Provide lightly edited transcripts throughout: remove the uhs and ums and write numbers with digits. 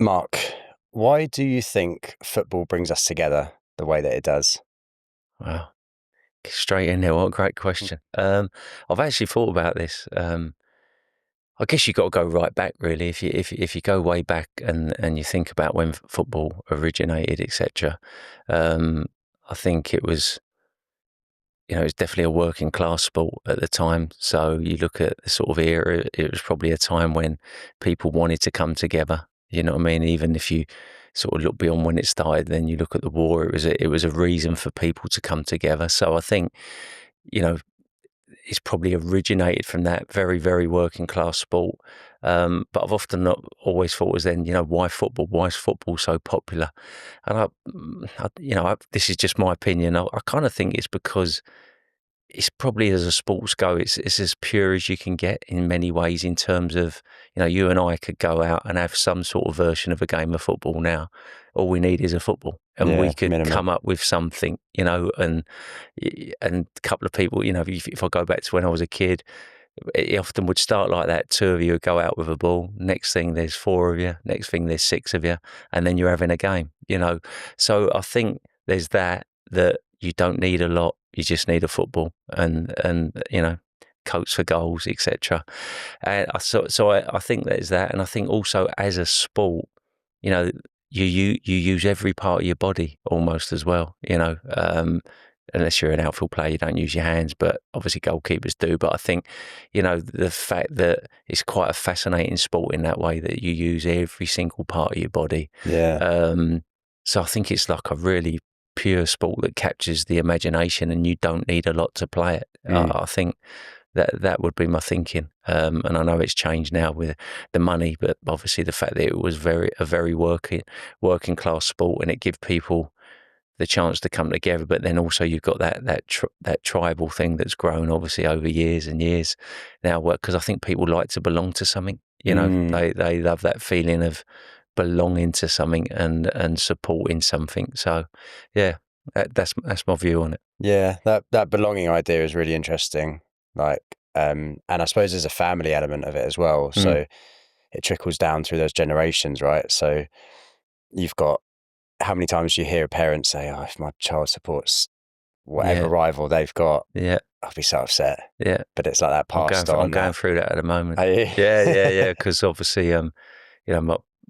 Mark, why do you think football brings us together the way that it does? Wow. Straight in there. What a great question. I've actually thought about this. I guess you've got to go right back, really. If you go way back and you think about when football originated, etc. I think it was, it was definitely a working class sport at the time. So you look at the sort of era, it was probably a time when people wanted to come together. You know what I mean? Even if you sort of look beyond when it started, then you look at the war. It was a reason for people to come together. So I think, you know, it's probably originated from that very, very working class sport. But I've often not always thought was then, why football? Why is football so popular? And this is just my opinion. I kind of think it's because it's probably, as a sports go, it's as pure as you can get in many ways, in terms of, you and I could go out and have some sort of version of a game of football now. All we need is a football, and we could come up with something, and a couple of people, if I go back to when I was a kid, it often would start like that. Two of you would go out with a ball. Next thing, there's four of you. Next thing, there's six of you, and then you're having a game. So I think there's that you don't need a lot. You just need a football and coach for goals, etc. And I think there's that, and I think also as a sport, you use every part of your body almost as well. Unless you're an outfield player, you don't use your hands, but obviously goalkeepers do. But I think, the fact that it's quite a fascinating sport in that way, that you use every single part of your body. Yeah. So I think it's like a really pure sport that captures the imagination, and you don't need a lot to play it. I think that would be my thinking. And I know it's changed now with the money, but obviously the fact that it was a very working class sport, and it give people the chance to come together. But then also you've got that tribal thing that's grown obviously over years and years now, because I think people like to belong to something. They love that feeling of belonging to something and supporting something. So yeah, that's my view on it. Yeah, that belonging idea is really interesting. And I suppose there's a family element of it as well. So it trickles down through those generations, right? So you've got, how many times do you hear a parent say, "Oh, if my child supports whatever rival they've got, I'll be so upset." Yeah, but it's like that passed on. I'm going through that at the moment. Are you? Yeah. Because obviously,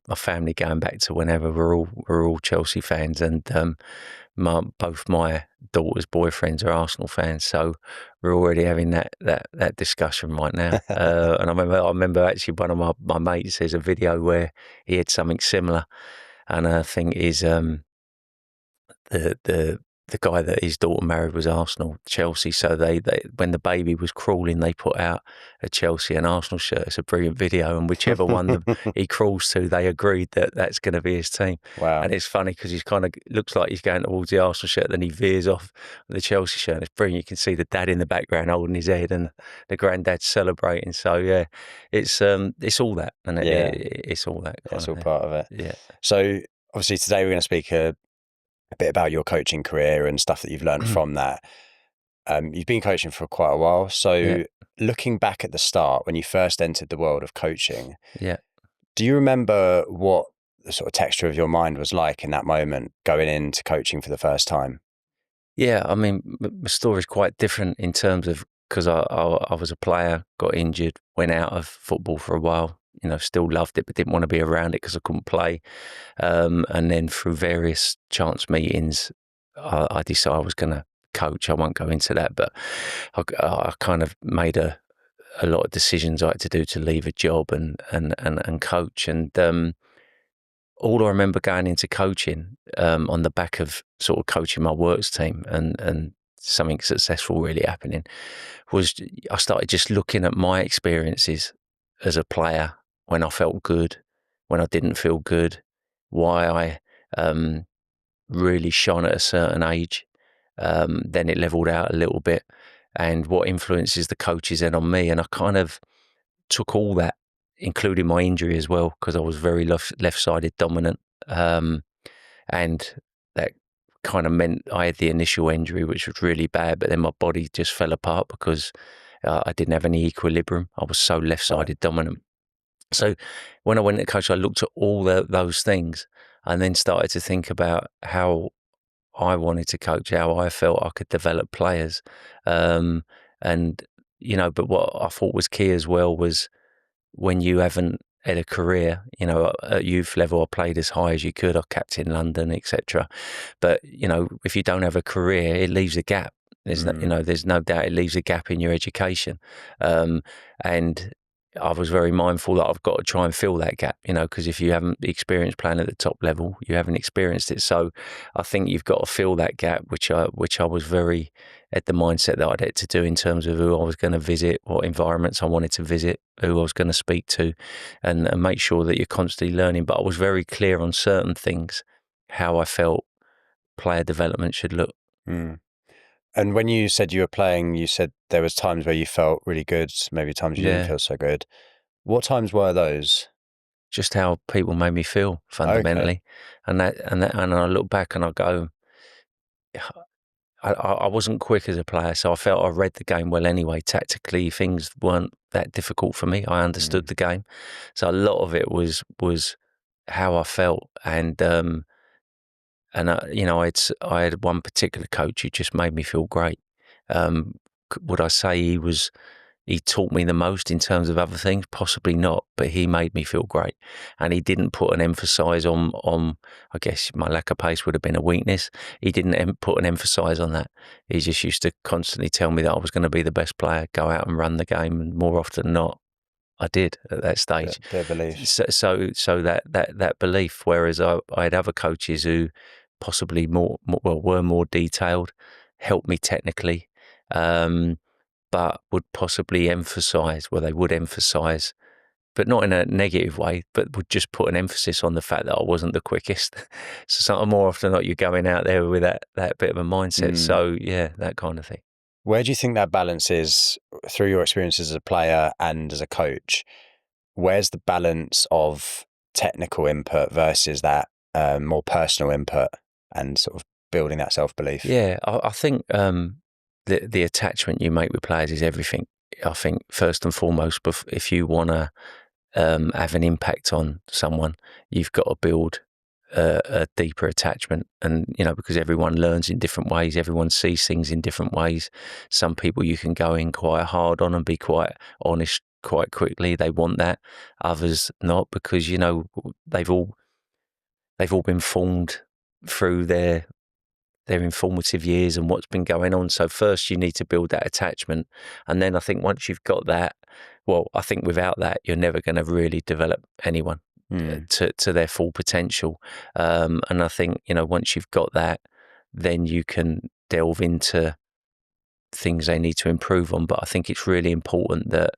my family going back to whenever, we're all Chelsea fans, and both my daughter's boyfriends are Arsenal fans, so we're already having that discussion right now. And I remember actually one of my mates, there's a video where he had something similar, and I think is the guy that his daughter married was Arsenal, Chelsea. So they when the baby was crawling, they put out a Chelsea and Arsenal shirt. It's a brilliant video, and whichever one he crawls to, they agreed that that's going to be his team. Wow. And it's funny because he's kind of looks like he's going towards the Arsenal shirt, then he veers off the Chelsea shirt. And it's brilliant. You can see the dad in the background holding his head, and the granddad celebrating. So yeah, it's all that, and it's all that. It's all part of it. Yeah. So obviously today we're going to speak a bit about your coaching career and stuff that you've learned from that. You've been coaching for quite a while. So looking back at the start, when you first entered the world of coaching, do you remember what the sort of texture of your mind was like in that moment, going into coaching for the first time? Yeah, I mean, my story is quite different in terms of, because I was a player, got injured, went out of football for a while, still loved it, but didn't want to be around it because I couldn't play. And then through various chance meetings, I decided I was going to coach. I won't go into that, but I kind of made a lot of decisions I had to do to leave a job and coach. And all I remember going into coaching on the back of sort of coaching my works team and something successful really happening was I started just looking at my experiences as a player, when I felt good, when I didn't feel good, why I really shone at a certain age. Then it leveled out a little bit, and what influences the coaches then on me. And I kind of took all that, including my injury as well, because I was very left-sided dominant. And that kind of meant I had the initial injury, which was really bad, but then my body just fell apart because I didn't have any equilibrium. I was so left-sided dominant. So when I went to coach, I looked at all those things and then started to think about how I wanted to coach, how I felt I could develop players. And, but what I thought was key as well was when you haven't had a career, at youth level, I played as high as you could. I captained London, etc. But, if you don't have a career, it leaves a gap. There's no doubt it leaves a gap in your education. And I was very mindful that I've got to try and fill that gap, because if you haven't experienced playing at the top level, you haven't experienced it. So I think you've got to fill that gap, which I was very at the mindset that I'd had to do in terms of who I was going to visit, what environments I wanted to visit, who I was going to speak to, and make sure that you're constantly learning. But I was very clear on certain things, how I felt player development should look. Mm. And when you said you were playing, you said there was times where you felt really good, maybe times you didn't feel so good. What times were those? Just how people made me feel fundamentally. Okay. And I look back and I go, I wasn't quick as a player, so I felt I read the game well anyway. Tactically, things weren't that difficult for me. I understood the game, so a lot of it was how I felt, and I had one particular coach who just made me feel great. Would I say he taught me the most in terms of other things? Possibly not, but he made me feel great. And he didn't put an emphasis on, I guess my lack of pace would have been a weakness. He didn't put an emphasis on that. He just used to constantly tell me that I was going to be the best player, go out and run the game. And more often than not, I did at that stage. Their belief. So that belief, whereas I had other coaches who possibly were more detailed, helped me technically, but would possibly emphasise, but not in a negative way, but would just put an emphasis on the fact that I wasn't the quickest. So more often than not, you're going out there with that bit of a mindset. So yeah, that kind of thing. Where do you think that balance is through your experiences as a player and as a coach? Where's the balance of technical input versus that more personal input and sort of building that self-belief? Yeah, I think the attachment you make with players is everything. I think first and foremost, if you want to have an impact on someone, you've got to build a deeper attachment. And, because everyone learns in different ways, everyone sees things in different ways. Some people you can go in quite hard on and be quite honest quite quickly. They want that. Others not, because, they've all been formed through their informative years and what's been going on. So first you need to build that attachment. And then I think once you've got that, I think without that, you're never going to really develop anyone to their full potential. And I think, once you've got that, then you can delve into things they need to improve on. But I think it's really important that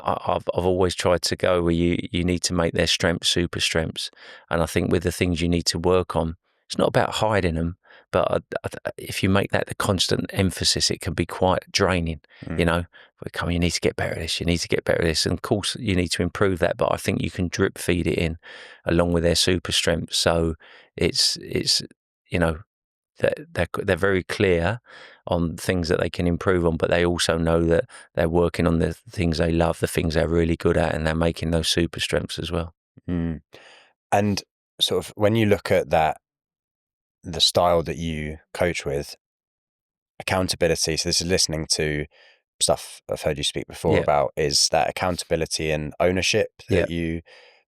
I've always tried to go where you need to make their strengths super strengths. And I think with the things you need to work on, it's not about hiding them, but if you make that the constant emphasis, it can be quite draining. You need to get better at this, you need to get better at this. And of course, you need to improve that, but I think you can drip feed it in along with their super strength. So it's they're very clear on things that they can improve on, but they also know that they're working on the things they love, the things they're really good at, and they're making those super strengths as well. And sort of when you look at that, the style that you coach with, accountability. So this is listening to stuff I've heard you speak before about, is that accountability and ownership that you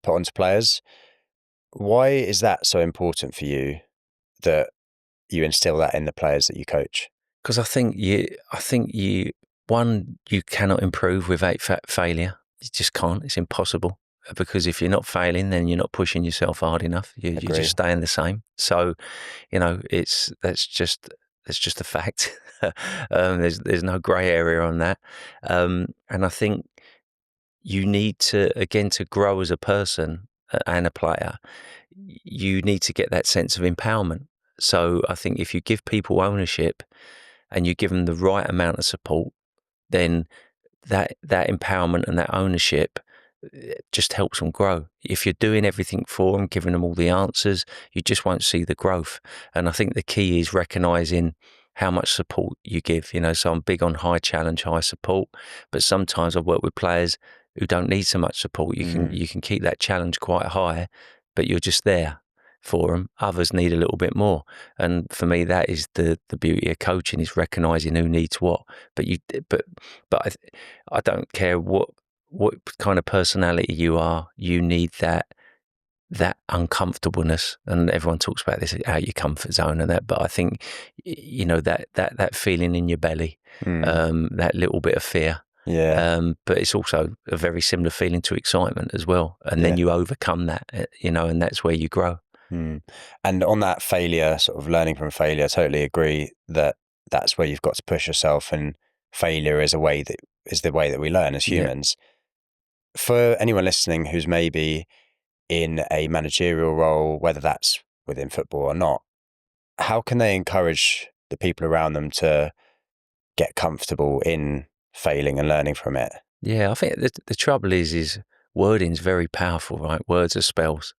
put onto players. Why is that so important for you, that you instill that in the players that you coach? Because I think you cannot improve without failure. You just can't. It's impossible. Because if you're not failing, then you're not pushing yourself hard enough. You're just staying the same. So, that's just a fact. There's no grey area on that. And I think you need to grow as a person and a player, you need to get that sense of empowerment. So I think if you give people ownership and you give them the right amount of support, then that empowerment and that ownership just helps them grow. If you're doing everything for them, giving them all the answers, you just won't see the growth. And I think the key is recognizing how much support you give. So I'm big on high challenge, high support, but sometimes I work with players, who don't need so much support. You can keep that challenge quite high, but you're just there for them. Others need a little bit more, and for me, that is the beauty of coaching, is recognizing who needs what. But I don't care what kind of personality you are. You need that uncomfortableness, and everyone talks about this out your comfort zone and that. But I think that feeling in your belly, that little bit of fear. Yeah. But it's also a very similar feeling to excitement as well. And then you overcome that, and that's where you grow. And on that failure, sort of learning from failure, I totally agree that that's where you've got to push yourself, and failure is the way that we learn as humans. Yeah. For anyone listening who's maybe in a managerial role, whether that's within football or not, how can they encourage the people around them to get comfortable in failing and learning from it? Yeah, I think the trouble is wording's very powerful, right? Words are spells,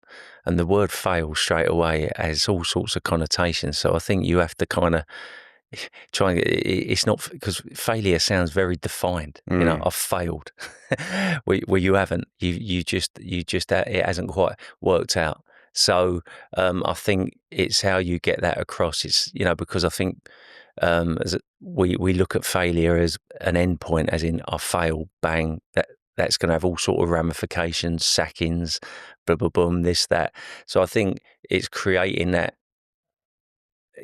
and the word fail straight away has all sorts of connotations. So I think you have to kind of try and it's not, because failure sounds very defined. I've failed. Well, you haven't. You just it hasn't quite worked out. So I think it's how you get that across. It's because I think we look at failure as an end point, as in I fail, bang, that's going to have all sort of ramifications, sackings, blah blah boom, this that. So I think it's creating that.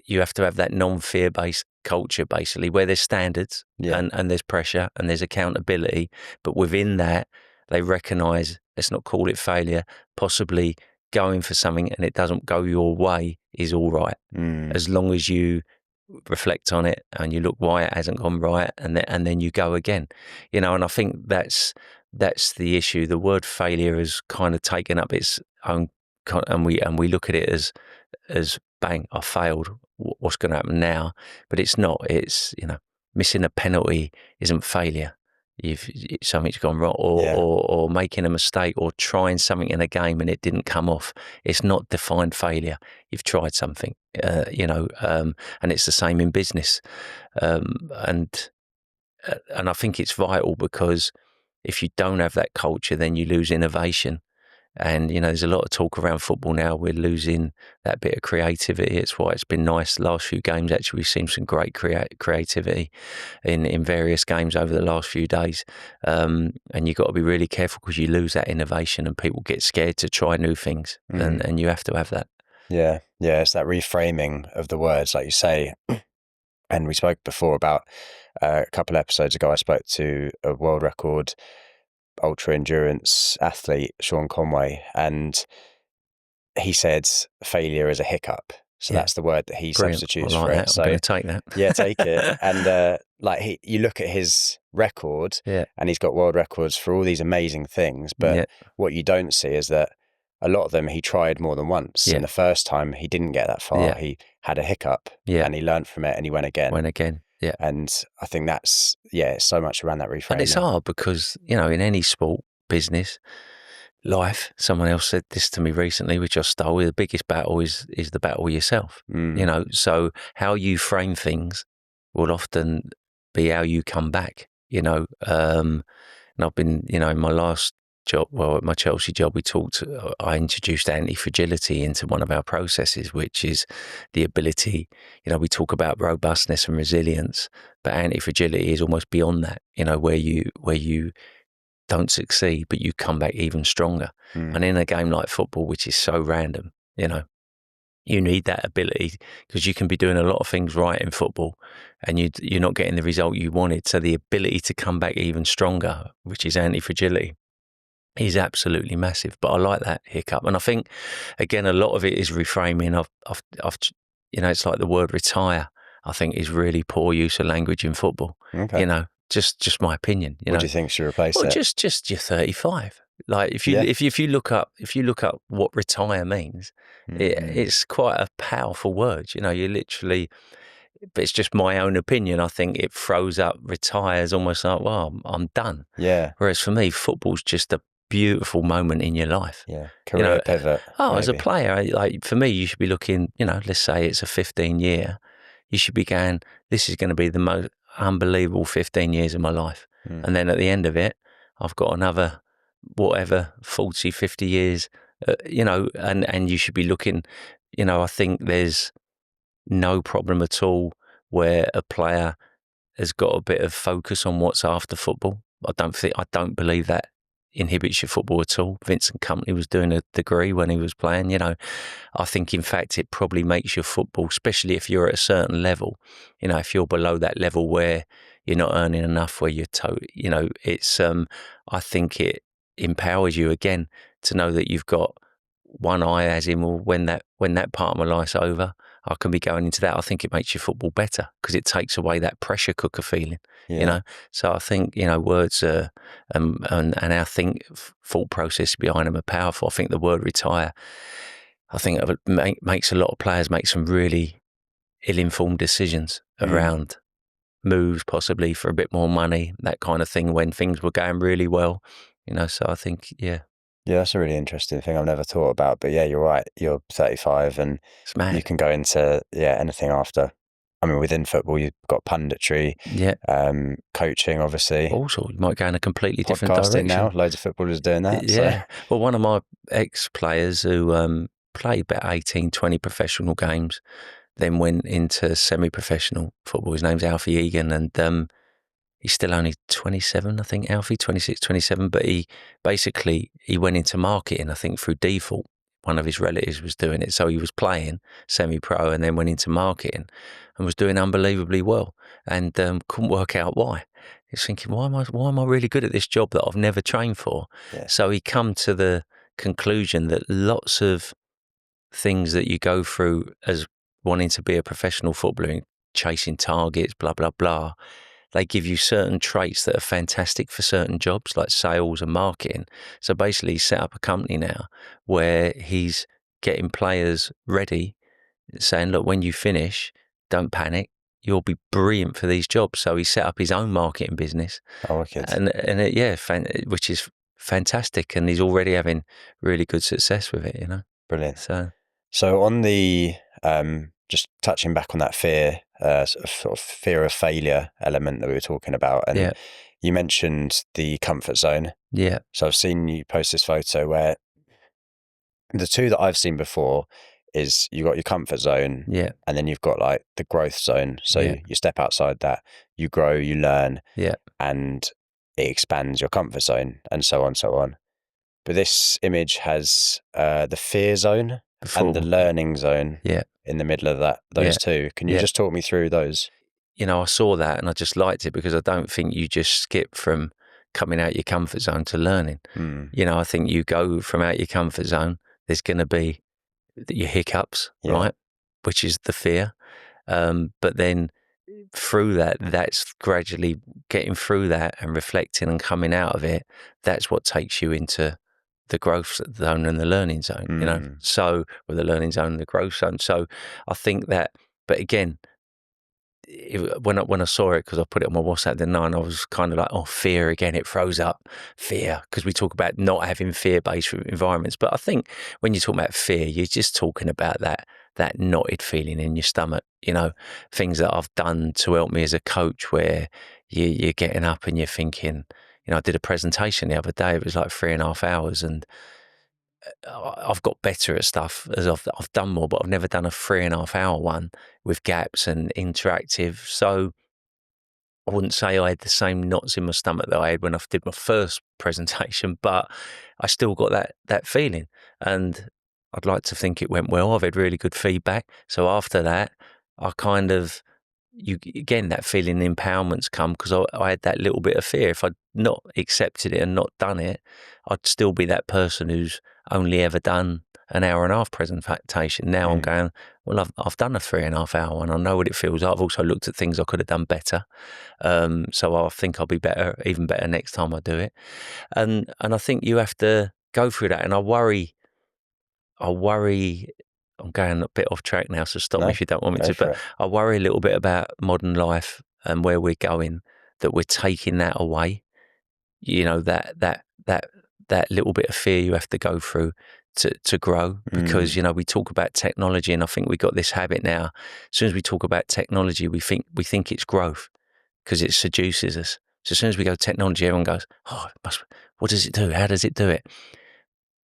You have to have that non-fear based culture, basically, where there's standards and there's pressure and there's accountability, but within that they recognise, let's not call it failure, possibly going for something and it doesn't go your way is all right, as long as you reflect on it and you look why it hasn't gone right, and then you go again, and I think that's the issue. The word failure has kind of taken up its own, and we look at it as bang, I failed, what's going to happen now? But it's not. It's missing a penalty isn't failure. Something's gone wrong, or making a mistake, or trying something in a game and it didn't come off. It's not defined failure. You've tried something, and it's the same in business. And I think it's vital, because if you don't have that culture, then you lose innovation. And, there's a lot of talk around football now. We're losing that bit of creativity. It's why it's been nice the last few games. Actually, we've seen some great creativity in various games over the last few days. And you've got to be really careful, because you lose that innovation and people get scared to try new things. And you have to have that. Yeah. Yeah. It's that reframing of the words, like you say. And we spoke before about a couple of episodes ago, I spoke to a world record ultra endurance athlete, Sean Conway, and he said failure is a hiccup. So that's the word that he substitutes for it. So I'm going to take that. Yeah, take it. And you look at his record, and he's got world records for all these amazing things. But what you don't see is that a lot of them he tried more than once. And the first time he didn't get that far. He had a hiccup, and he learned from it, and he went again. Yeah. And I think that's, it's so much around that reframing. And it's hard because, in any sport, business, life, someone else said this to me recently, which I stole, the biggest battle is the battle with yourself. So how you frame things will often be how you come back, and I've been, in my last job, at my Chelsea job, I introduced anti-fragility into one of our processes, which is the ability, we talk about robustness and resilience, but anti-fragility is almost beyond that, where you don't succeed, but you come back even stronger. And in a game like football, which is so random, you need that ability, because you can be doing a lot of things right in football and you're not getting the result you wanted. So the ability to come back even stronger, which is anti-fragility, is absolutely massive. But I like that hiccup, and I think again a lot of it is reframing. I've it's like the word retire. I think is really poor use of language in football. Okay. Just my opinion. What do you think should replace it? Just you're 35. Like if you look up what retire means, it's quite a powerful word. You literally. But it's just my own opinion. I think it throws up retires almost like, well, I'm done. Yeah. Whereas for me, football's just a beautiful moment in your life. Yeah. Career pivot. Oh, maybe. As a player, like for me, you should be looking, let's say it's a 15-year. You should be going, this is going to be the most unbelievable 15 years of my life. And then at the end of it, I've got another, whatever, 40, 50 years, and you should be looking, I think there's no problem at all where a player has got a bit of focus on what's after football. I don't believe that inhibits your football at all. Vincent Kompany was doing a degree when he was playing. I think in fact it probably makes your football, especially if you're at a certain level. If you're below that level where you're not earning enough, where you're it's I think it empowers you again to know that you've got one eye, as in, well, when that part of my life's over, I can be going into that. I think it makes your football better because it takes away that pressure cooker feeling. So I think words are and our thought process behind them are powerful. I think the word retire, I think it makes a lot of players make some really ill-informed decisions around moves, possibly for a bit more money, that kind of thing, when things were going really well. So I think, yeah, that's a really interesting thing I've never thought about. But yeah, you're right. You're 35 and you can go into anything after. I mean, within football, you've got punditry, coaching, obviously. Also, you might go in a completely different Podcasting direction. now, loads of footballers doing that. Yeah. So. Well, one of my ex-players who played about 18, 20 professional games, then went into semi-professional football. His name's Alfie Egan, and he's still only 27, I think, Alfie, 26, 27. But he went into marketing, I think, through default. One of his relatives was doing it. So he was playing semi-pro and then went into marketing and was doing unbelievably well, and couldn't work out why. He's thinking, why am I really good at this job that I've never trained for? Yeah. So he come to the conclusion that lots of things that you go through as wanting to be a professional footballer, chasing targets, blah, blah, blah, they give you certain traits that are fantastic for certain jobs like sales and marketing. So basically he's set up a company now where he's getting players ready, saying, look, when you finish, don't panic. You'll be brilliant for these jobs. So he set up his own marketing business. Oh, wicked. Which is fantastic. And he's already having really good success with it, Brilliant. So on the, just touching back on that fear, sort of fear of failure element that we were talking about. And you mentioned the comfort zone. Yeah. So I've seen you post this photo where the two that I've seen before is you got your comfort zone, and then you've got like the growth zone. So you step outside that, you grow, you learn, and it expands your comfort zone, and so on, so on. But this image has the fear zone and the learning zone in the middle of those two. Can you just talk me through those? I saw that and I just liked it because I don't think you just skip from coming out your comfort zone to learning. I think you go from out your comfort zone, there's going to be your hiccups, right? Which is the fear. But then through that's gradually getting through that and reflecting and coming out of it. That's what takes you into the growth zone and the learning zone, so with the learning zone and the growth zone. So I think that, but again, when I saw it, because I put it on my WhatsApp the night, I was kind of like, oh, fear again, it throws up fear, because we talk about not having fear-based environments. But I think when you talk about fear, you're just talking about that knotted feeling in your stomach, things that I've done to help me as a coach, where you're getting up and you're thinking, I did a presentation the other day, it was like 3.5 hours, and I've got better at stuff as I've done more, but I've never done a 3.5 hour one with gaps and interactive. So I wouldn't say I had the same knots in my stomach that I had when I did my first presentation, but I still got that feeling, and I'd like to think it went well. I've had really good feedback. So after that, I kind of, that feeling empowerment's come, because I had that little bit of fear. If I'd not accepted it and not done it, I'd still be that person who's only ever done an 1.5 hour presentation. Now I'm going, well, I've done a 3.5 hour one. I know what it feels like. I've also looked at things I could have done better. So I think I'll be even better next time I do it. And I think you have to go through that. And I worry, I'm going a bit off track now, so stop me if you don't want me to, but I worry a little bit about modern life and where we're going, that we're taking that away. That little bit of fear you have to go through to grow, because, we talk about technology, and I think we got this habit now. As soon as we talk about technology, we think it's growth, because it seduces us. So as soon as we go technology, everyone goes, what does it do? How does it do it?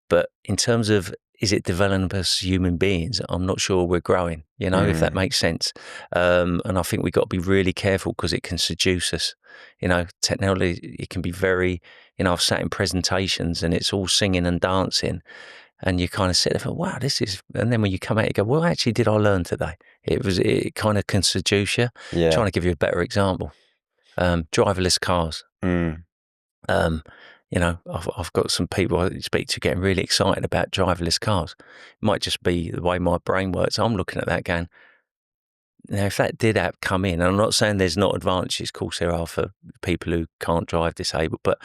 But in terms of, is it developing us human beings? I'm not sure we're growing, if that makes sense. And I think we've got to be really careful because it can seduce us. Technology, it can be very, I've sat in presentations and it's all singing and dancing. And you kind of sit there and wow, this is, and then when you come out, you go, well, actually, did I learn today? It kind of can seduce you. Yeah. Trying to give you a better example. Driverless cars. I've got some people I speak to getting really excited about driverless cars. It might just be the way my brain works. I'm looking at that going, now, if that did come in, and I'm not saying there's not advantages, of course there are for people who can't drive disabled, but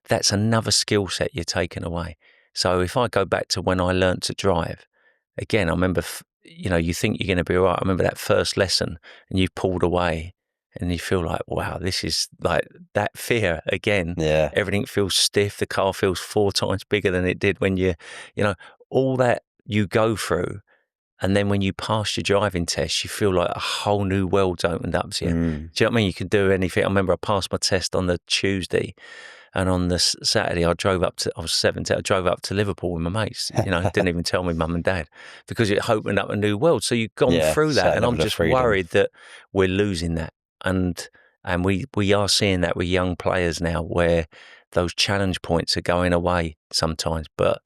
that's another skill set you're taking away. So if I go back to when I learned to drive, again, I remember, you think you're going to be all right. I remember that first lesson and you pulled away and you feel like, wow, this is like that fear again. Yeah. Everything feels stiff. The car feels 4 times bigger than it did when all that you go through. And then when you pass your driving test, you feel like a whole new world's opened up to you. Do you know what I mean? You can do anything. I remember I passed my test on the Tuesday, and on the Saturday I was 17, I drove up to Liverpool with my mates, didn't even tell my mum and dad because it opened up a new world. So you've gone through that, and I'm just worried that we're losing that. And we are seeing that with young players now where those challenge points are going away sometimes. But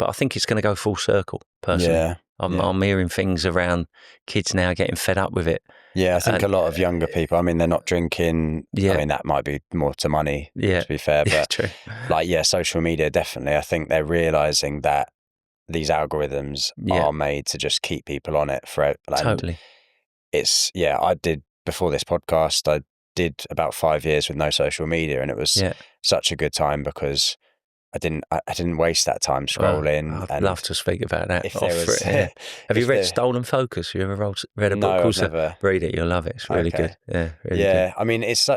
I think it's going to go full circle, personally. Yeah. I'm hearing things around kids now getting fed up with it. Yeah, I think a lot of younger people, I mean, they're not drinking. Yeah. I mean, that might be more to money, to be fair. But true. Social media, definitely. I think they're realizing that these algorithms are made to just keep people on it forever. Totally. I did, before this podcast, I did about 5 years with no social media, and it was such a good time because I didn't waste that time scrolling. I'd love to speak about that. Have you read Stolen Focus? You ever read a book called? I've never. Read it, you'll love it. It's really good. Yeah, really good. I mean, it's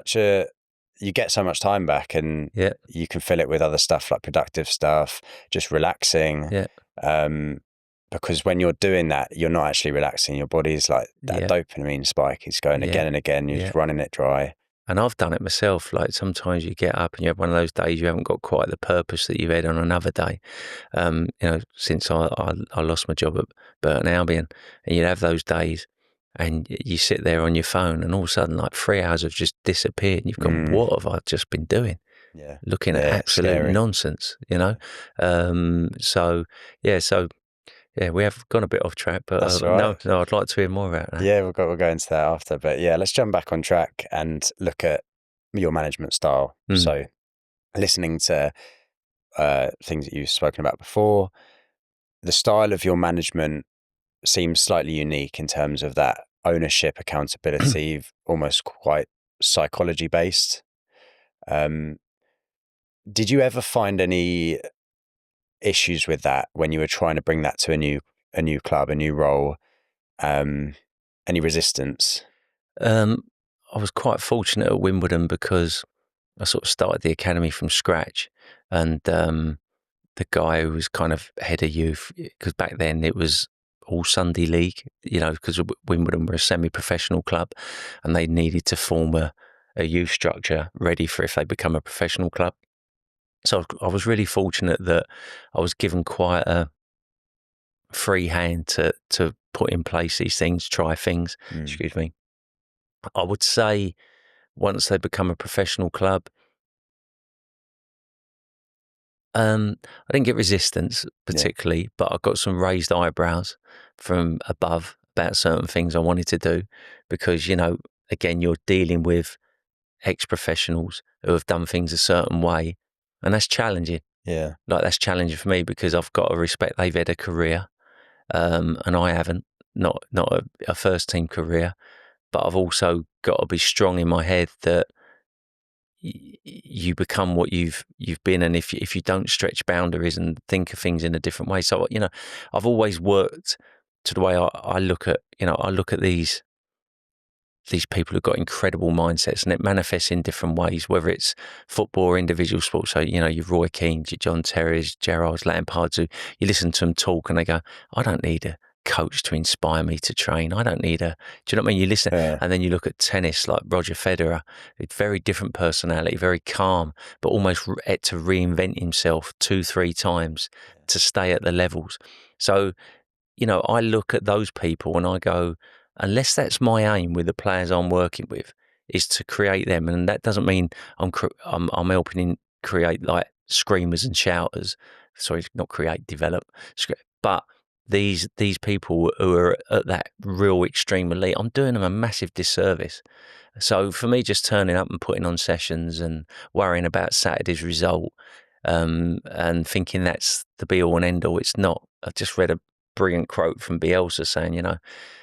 you get so much time back, and you can fill it with other stuff like productive stuff, just relaxing. Because when you're doing that, you're not actually relaxing. Your body's like that dopamine spike is going again and again. You're just running it dry. And I've done it myself. Like sometimes you get up and you have one of those days you haven't got quite the purpose that you had on another day. Since I lost my job at Burton Albion, and you'd have those days and you sit there on your phone and all of a sudden like 3 hours have just disappeared. And you've gone, what have I just been doing? Yeah. Looking at absolute nonsense, Yeah, we have gone a bit off track, but right. No, I'd like to hear more about that. Yeah, we'll go into that after. But let's jump back on track and look at your management style. So listening to things that you've spoken about before, the style of your management seems slightly unique in terms of that ownership, accountability, almost quite psychology based. Did you ever find any issues with that when you were trying to bring that to a new club, a new role? Any resistance? I was quite fortunate at Wimbledon because I sort of started the academy from scratch, and the guy who was kind of head of youth, because back then it was all Sunday league, because Wimbledon were a semi-professional club and they needed to form a youth structure ready for if they become a professional club. So I was really fortunate that I was given quite a free hand to put in place these things, try things. Excuse me. I would say once they become a professional club, I didn't get resistance particularly, but I got some raised eyebrows from above about certain things I wanted to do because, again, you're dealing with ex-professionals who have done things a certain way. And that's challenging. Yeah. Like that's challenging for me because I've got to respect they've had a career, and I haven't, not a first team career, but I've also got to be strong in my head that you become what you've been. And if you don't stretch boundaries and think of things in a different way. So, I've always worked to the way I look at, I look at these people who've got incredible mindsets, and it manifests in different ways, whether it's football or individual sports. So, your Roy Keanes, your John Terrys, Gerrards, Lampards, who you listen to them talk and they go, I don't need a coach to inspire me to train. I don't need do you know what I mean? You listen, and then you look at tennis like Roger Federer, a very different personality, very calm, but almost had to reinvent himself 2-3 times to stay at the levels. So, you know, I look at those people and I go, unless that's my aim with the players I'm working with, is to create them. And that doesn't mean I'm helping create like screamers and shouters. Sorry, not create, develop. But these people who are at that real extreme elite, I'm doing them a massive disservice. So for me, just turning up and putting on sessions and worrying about Saturday's result and thinking that's the be all and end all, it's not. I just read a brilliant quote from Bielsa saying, you know,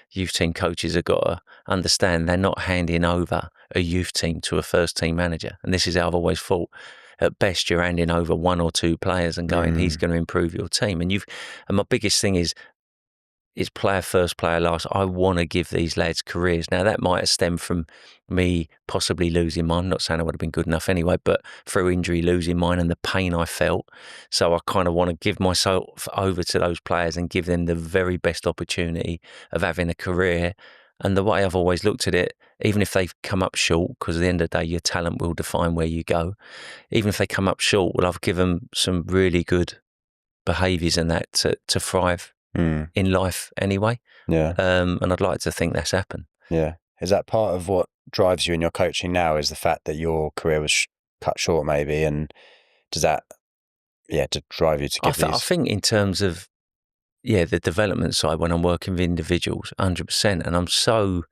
youth team coaches have got to understand they're not handing over a youth team to a first team manager. And this is how I've always thought. At best, you're handing over 1 or 2 players and going, he's going to improve your team. And my biggest thing is player first, player last. I want to give these lads careers. Now, that might have stemmed from me possibly losing mine. I'm not saying I would have been good enough anyway, but through injury, losing mine and the pain I felt. So I kind of want to give myself over to those players and give them the very best opportunity of having a career. And the way I've always looked at it, even if they've come up short, because at the end of the day, your talent will define where you go. Even if they come up short, well, I've given them some really good behaviours and that to thrive in life anyway. Yeah. And I'd like to think that's happened. Yeah. Is that part of what drives you in your coaching now, is the fact that your career was cut short maybe? And does that, to drive you to give I think in terms of, the development side, when I'm working with individuals, 100%. And I'm so,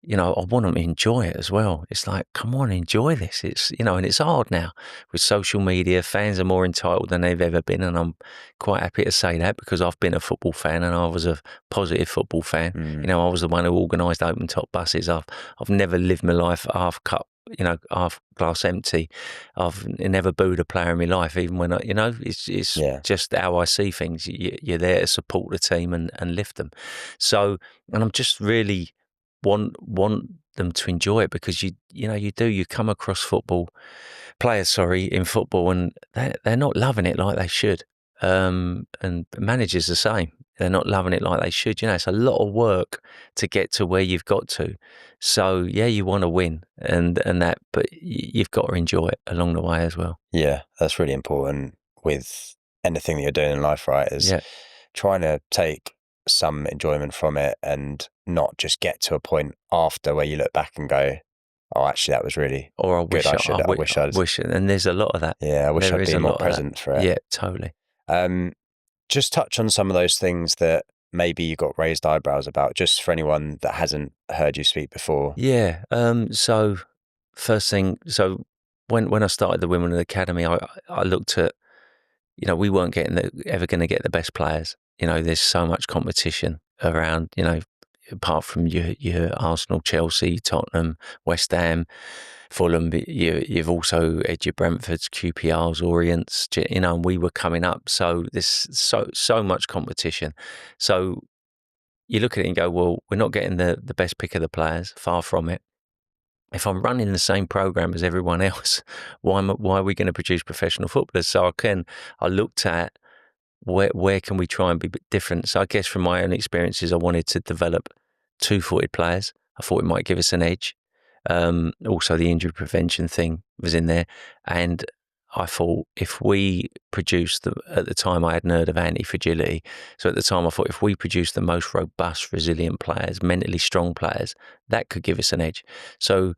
you know, I want them to enjoy it as well. It's like, come on, enjoy this. It's, you know, and it's hard now with social media. Fans are more entitled than they've ever been. And I'm quite happy to say that because I've been a football fan and I was a positive football fan. You know, I was the one who organised open top buses. I've never lived my life half cup, you know, half glass empty. I've never booed a player in my life, even when it's just how I see things. You're there to support the team and lift them. So, and I'm just really want them to enjoy it because you come across players in football and they're not loving it like they should. And managers the same. They're not loving it like they should. You know, it's a lot of work to get to where you've got to. So you want to win and that, but you've got to enjoy it along the way as well. Yeah, that's really important with anything that you're doing in life, right? Is trying to take some enjoyment from it and not just get to a point after where you look back and go, oh, actually, that was really or I good. I wish it. And there's a lot of that. Yeah, I wish I'd been more present for it. Yeah, totally. Just touch on some of those things that maybe you got raised eyebrows about, just for anyone that hasn't heard you speak before. Yeah. So first thing, when I started the Wimbledon Academy, I looked at, you know, we weren't ever going to get the best players. You know, there's so much competition around, you know, apart from your Arsenal, Chelsea, Tottenham, West Ham, Fulham, you've also had your Brentfords, QPRs, Orients, you know, and we were coming up. So there's so much competition. So you look at it and go, well, we're not getting the best pick of the players, far from it. If I'm running the same program as everyone else, why are we going to produce professional footballers? So I looked at where can we try and be different. So I guess from my own experiences, I wanted to develop 2-footed players. I thought it might give us an edge. Also, the injury prevention thing was in there. And I thought if we produced, at the time I hadn't heard of anti-fragility. So at the time I thought if we produced the most robust, resilient players, mentally strong players, that could give us an edge. So,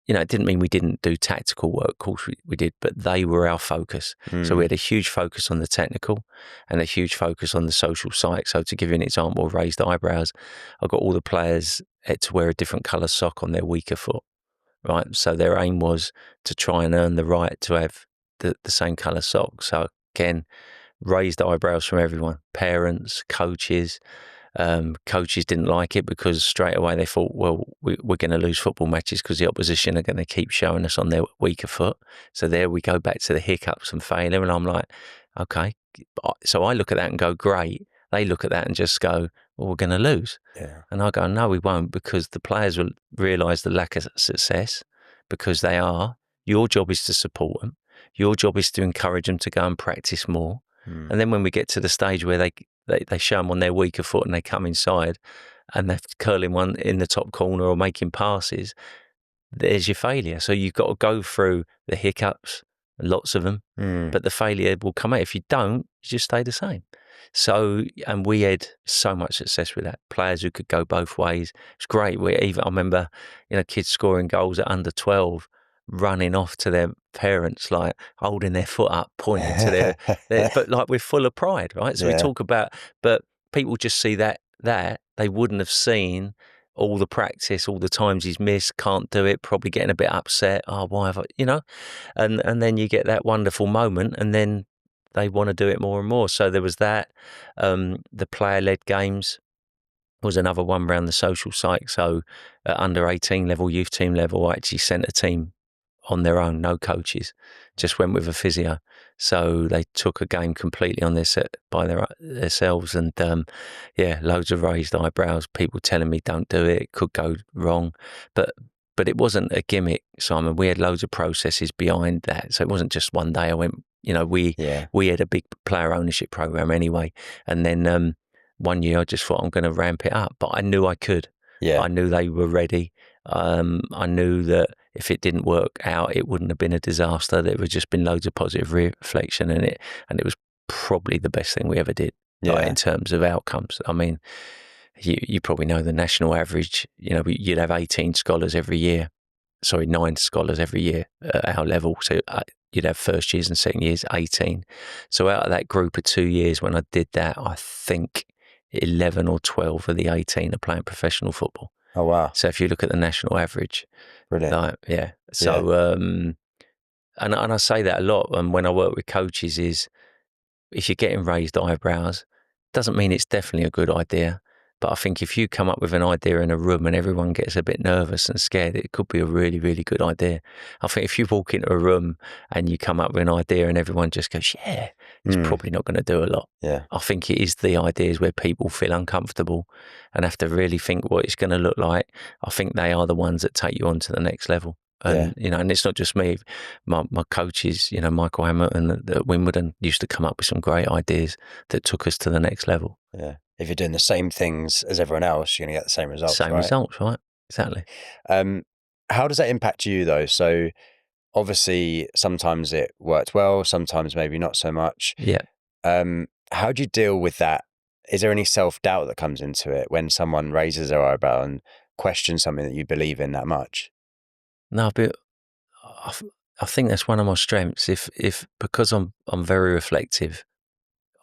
you know, it didn't mean we didn't do tactical work. Of course we did, but they were our focus. So we had a huge focus on the technical and a huge focus on the social side. So to give you an example of raised eyebrows, I got all the players to wear a different colour sock on their weaker foot, right? So their aim was to try and earn the right to have the same colour sock. So again, raised eyebrows from everyone, parents, coaches. Coaches didn't like it because straight away they thought, well, we're going to lose football matches because the opposition are going to keep showing us on their weaker foot. So there we go back to the hiccups and failure. And I'm like, okay. So I look at that and go, great. They look at that and just go, well, we're going to lose. Yeah. And I go, no, we won't, because the players will realise the lack of success because they are. Your job is to support them. Your job is to encourage them to go and practice more. And then when we get to the stage where they show them on their weaker foot and they come inside and they're curling one in the top corner or making passes, there's your failure. So you've got to go through the hiccups, lots of them, but the failure will come out. If you don't, you just stay the same. So, and we had so much success with that. Players who could go both ways. It's great. I remember, kids scoring goals at under 12, running off to their parents, like holding their foot up, pointing to but like we're full of pride, right? So we talk about, but people just see that they wouldn't have seen all the practice, all the times he's missed, can't do it, probably getting a bit upset. Oh, why have I, and then you get that wonderful moment, and then they want to do it more and more. So there was that. The player-led games was another one around the social site. So at under 18 level, youth team level, I actually sent a team on their own, no coaches, just went with a physio. So they took a game completely on by themselves, and loads of raised eyebrows, people telling me don't do it, could go wrong, but it wasn't a gimmick, Simon. We had loads of processes behind that, so it wasn't just one day I went. We had a big player ownership program anyway, and then one year I just thought I'm going to ramp it up, but I knew I could. I knew they were ready. I knew that if it didn't work out, it wouldn't have been a disaster. There would just been loads of positive reflection in it, and it was probably the best thing we ever did, in terms of outcomes. I mean, you probably know the national average. You'd have 18 scholars every year. 9 scholars every year at our level. So you'd have first years and second years, 18. So out of that group of 2 years when I did that, I think 11 or 12 of the 18 are playing professional football. Oh, wow. So if you look at the national average. Brilliant. So, and I say that a lot, and when I work with coaches, is if you're getting raised eyebrows, doesn't mean it's definitely a good idea. But I think if you come up with an idea in a room and everyone gets a bit nervous and scared, it could be a really, really good idea. I think if you walk into a room and you come up with an idea and everyone just goes, it's probably not going to do a lot. Yeah. I think it is the ideas where people feel uncomfortable and have to really think what it's going to look like. I think they are the ones that take you on to the next level. And, and it's not just me. My coaches, Michael Hamilton at Wimbledon used to come up with some great ideas that took us to the next level. Yeah. If you're doing the same things as everyone else, you're going to get the same results. Results, right? Exactly. How does that impact you, though? So obviously, sometimes it worked well, sometimes maybe not so much. Yeah. How do you deal with that? Is there any self-doubt that comes into it when someone raises their eyebrow and questions something that you believe in that much? No, but I think that's one of my strengths. If because I'm very reflective,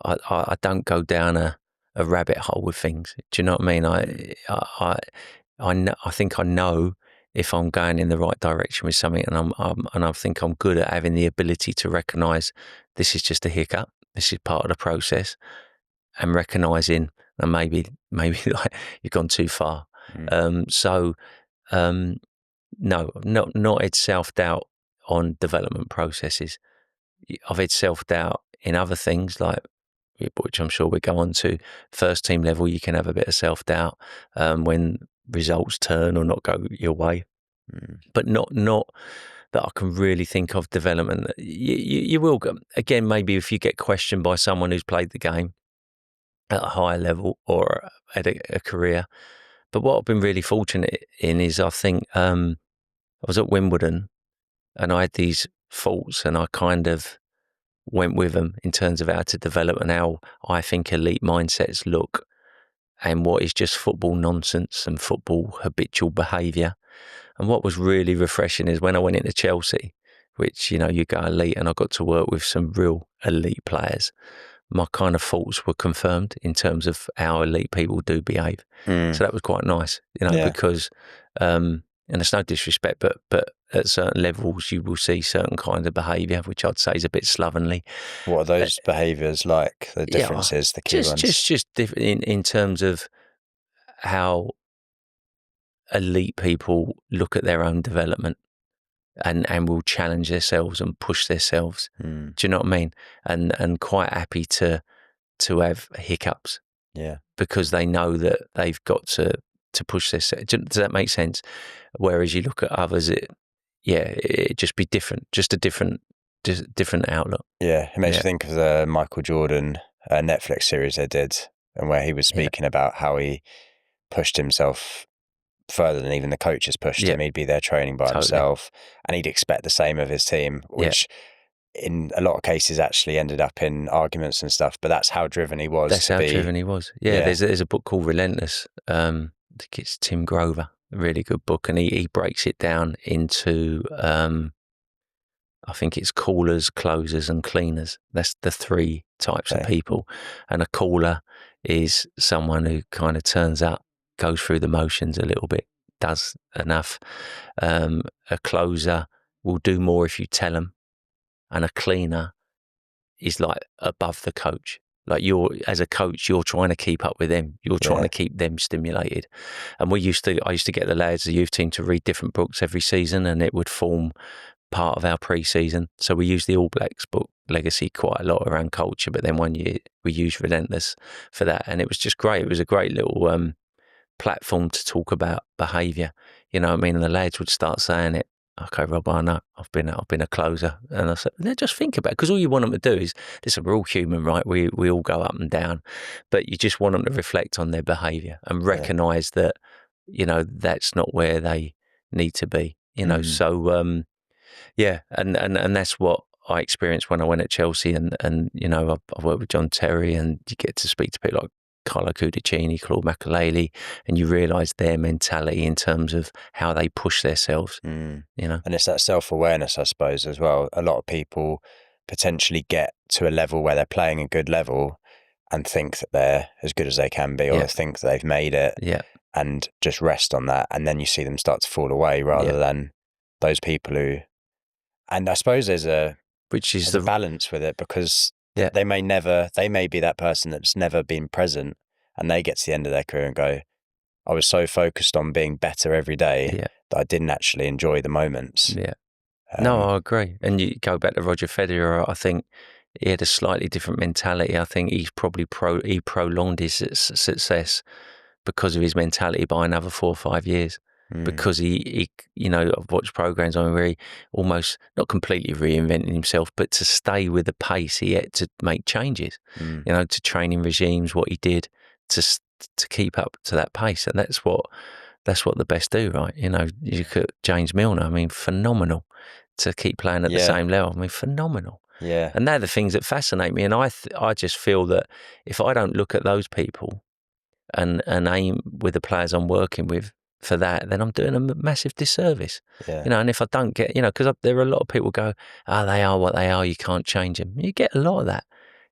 I don't go down a rabbit hole with things. Do you know what I mean? I think I know if I'm going in the right direction with something, and I think I'm good at having the ability to recognise this is just a hiccup. This is part of the process, and recognising that maybe like you've gone too far. No, not had self-doubt on development processes. I've had self-doubt in other things, like, which I'm sure we'll go on to. First team level, you can have a bit of self-doubt when results turn or not go your way. But not that I can really think of development. You will, again, maybe if you get questioned by someone who's played the game at a higher level or at a career. But what I've been really fortunate in is I think I was at Wimbledon and I had these thoughts and I kind of went with them in terms of how to develop and how I think elite mindsets look and what is just football nonsense and football habitual behaviour. And what was really refreshing is when I went into Chelsea, which, you go elite, and I got to work with some real elite players, my kind of thoughts were confirmed in terms of how elite people do behave. So that was quite nice, because, and it's no disrespect, but at certain levels you will see certain kinds of behaviour, which I'd say is a bit slovenly. What are those behaviours like? The differences, the key ones? Just different in terms of how elite people look at their own development and will challenge themselves and push themselves. Do you know what I mean? And quite happy to have hiccups. Yeah. Because they know that they've got to push themselves. Does that make sense? Whereas you look at others, it just be different, just a different outlook. Yeah. It makes you think of the Michael Jordan Netflix series they did. and where he was speaking about how he pushed himself further than even the coaches pushed him. He'd be there training by himself, and he'd expect the same of his team, which in a lot of cases actually ended up in arguments and stuff. But that's how driven he was. That's how driven he was. Yeah, there's a book called Relentless. I think it's Tim Grover, a really good book, and he breaks it down into I think it's callers, closers, and cleaners. That's the three types of people. And a caller is someone who kind of turns up, goes through the motions a little bit, does enough. A closer will do more if you tell them, and a cleaner is like above the coach. Like as a coach, you're trying to keep up with them. You're trying to keep them stimulated. And I used to get the lads, the youth team, to read different books every season, and it would form part of our pre-season. So we used the All Blacks book Legacy quite a lot around culture, but then one year we used Relentless for that, and it was just great. It was a great little platform to talk about behaviour. You know what I mean? And the lads would start saying it. Okay, Rob, I know I've been a closer, and I said, just think about it, because all you want them to do is, listen, we're all human, right? We all go up and down, but you just want them to reflect on their behaviour and recognise that, you know, that's not where they need to be. You know, so and that's what I experienced when I went at Chelsea, and you know, I've worked with John Terry, and you get to speak to people like Carlo Cudicini, Claude Makelele, and you realise their mentality in terms of how they push themselves, you know. And it's that self-awareness, I suppose, as well. A lot of people potentially get to a level where they're playing a good level and think that they're as good as they can be, or think that they've made it, and just rest on that. And then you see them start to fall away, rather than those people who... And I suppose there's a balance with it, because they may be that person that's never been present, and they get to the end of their career and go, I was so focused on being better every day that I didn't actually enjoy the moments. No, I agree. And you go back to Roger Federer, I think he had a slightly different mentality. I think he's probably he prolonged his success because of his mentality by another 4 or 5 years. Because he, you know, I've watched programs on where he almost not completely reinvented himself, but to stay with the pace, he had to make changes, you know, to training regimes, what he did to keep up to that pace. And that's what the best do, right? You know, you look at James Milner, I mean, phenomenal to keep playing at the same level. I mean, phenomenal. Yeah. And they're the things that fascinate me. And I just feel that if I don't look at those people and aim with the players I'm working with for that, then I'm doing a massive disservice. You know, and if I don't get, you know, because there are a lot of people go, they are what they are, you can't change them. You get a lot of that.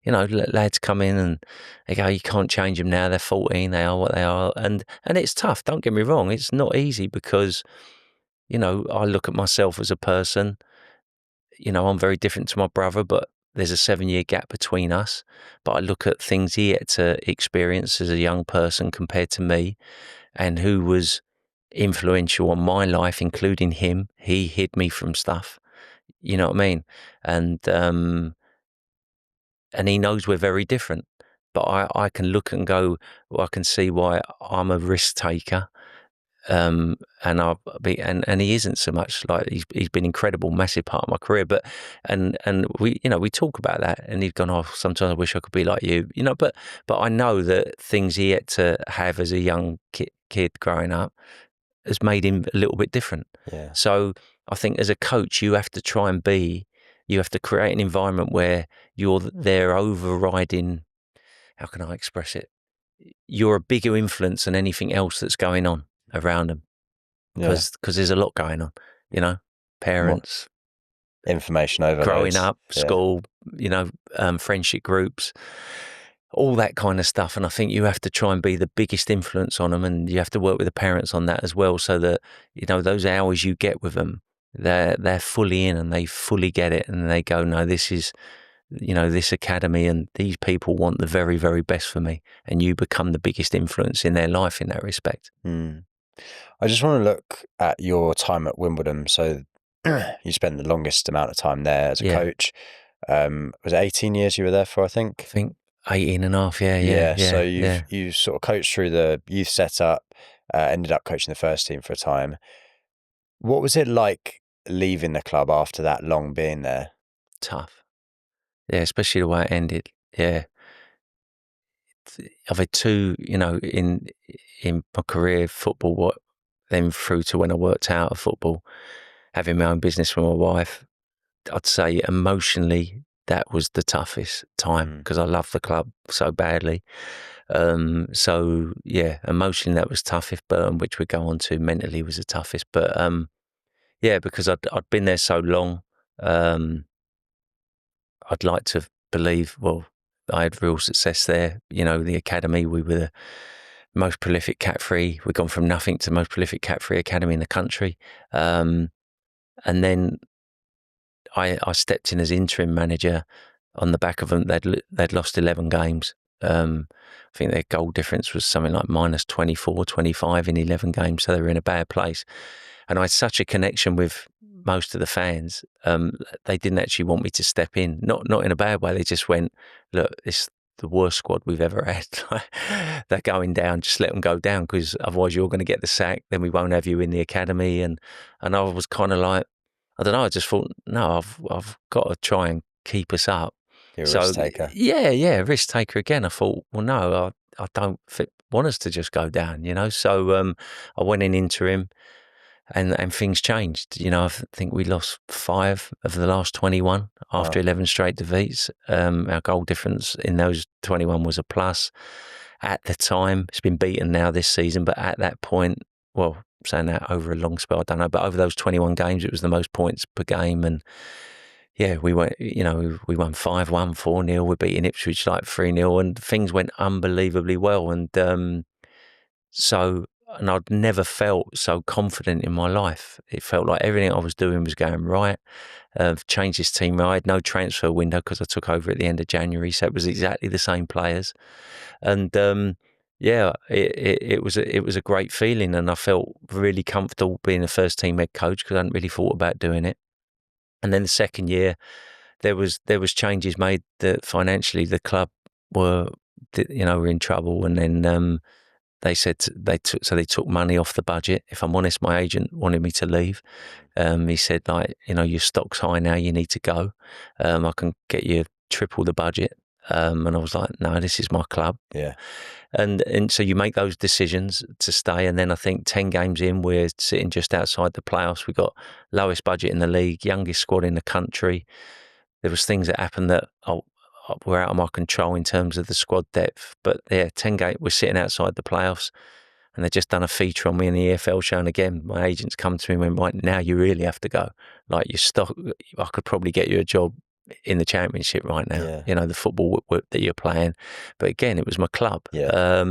You know, lads come in and they go, you can't change them now, they're 14, they are what they are. And it's tough, don't get me wrong, it's not easy, because, you know, I look at myself as a person, you know, I'm very different to my brother, but there's a 7-year gap between us. But I look at things he had to experience as a young person compared to me, and who was influential on my life, including him. He hid me from stuff, you know what I mean? And he knows we're very different, but I can look and go, well, I can see why I'm a risk taker, and he isn't so much. Like he's been incredible, massive part of my career, but and we, you know, we talk about that, and he's gone, sometimes I wish I could be like you, you know, but I know that things he had to have as a young kid growing up has made him a little bit different. So I think as a coach, you have to create an environment where you're there overriding, how can I express it? You're a bigger influence than anything else that's going on around them. Because there's a lot going on, you know, parents, information overload, growing up, school, you know, friendship groups, all that kind of stuff. And I think you have to try and be the biggest influence on them, and you have to work with the parents on that as well, so that, you know, those hours you get with them, they're fully in and they fully get it, and they go, no, this is, you know, this academy and these people want the very, very best for me, and you become the biggest influence in their life in that respect. I just want to look at your time at Wimbledon. So you spent the longest amount of time there as a coach. Was it 18 years you were there for, I think? I think 18 and a half, yeah. So you sort of coached through the youth setup, ended up coaching the first team for a time. What was it like leaving the club after that long being there? Tough. Yeah, especially the way it ended. Yeah. I've had two, in my career, football, then through to when I worked out of football, having my own business with my wife. I'd say emotionally that was the toughest time because I loved the club so badly. So yeah, emotionally that was toughest, but which we go on to mentally was the toughest. But yeah, because I'd been there so long, I'd like to believe, well, I had real success there. The academy, we were the most prolific cat-free. We'd gone from nothing to the most prolific cat-free academy in the country. And then I stepped in as interim manager on the back of them. They'd lost 11 games. I think their goal difference was something like minus 24, 25 in 11 games. So they were in a bad place. And I had such a connection with most of the fans. They didn't actually want me to step in, not in a bad way. They just went, look, it's the worst squad we've ever had. They're going down. Just let them go down because otherwise you're going to get the sack. Then we won't have you in the academy. And I was kind of like, I don't know. I just thought, no, I've got to try and keep us up. You're a risk taker. Yeah, risk taker again. I thought, well, no, I don't want us to just go down, So I went in interim, and things changed. I think we lost 5 of the last 21 after 11 straight defeats. Our goal difference in those 21 was a plus. At the time, it's been beaten now this season, but at that point, well, saying that over a long spell, I don't know, but over those 21 games, it was the most points per game. And yeah, we went, we won 5-1, 4-0. We're beating Ipswich like 3-0, and things went unbelievably well. And and I'd never felt so confident in my life. It felt like everything I was doing was going right. I've changed this team. I had no transfer window because I took over at the end of January, so it was exactly the same players. And yeah, it was a great feeling, and I felt really comfortable being a first team head coach because I hadn't really thought about doing it. And then the second year, there was changes made that financially the club were in trouble, and then they said they took money off the budget. If I'm honest, my agent wanted me to leave. He said, like, your stock's high now, you need to go. I can get you triple the budget. And I was like, no, this is my club. Yeah. And so you make those decisions to stay. And then I think 10 games in, we're sitting just outside the playoffs. We got lowest budget in the league, youngest squad in the country. There was things that happened that were out of my control in terms of the squad depth. But yeah, 10 games, we're sitting outside the playoffs, and they've just done a feature on me in the EFL show. And again, my agents come to me and went, right, now you really have to go. Like, your stock, I could probably get you a job in the Championship right now, the football that you're playing. But again, it was my club. Yeah.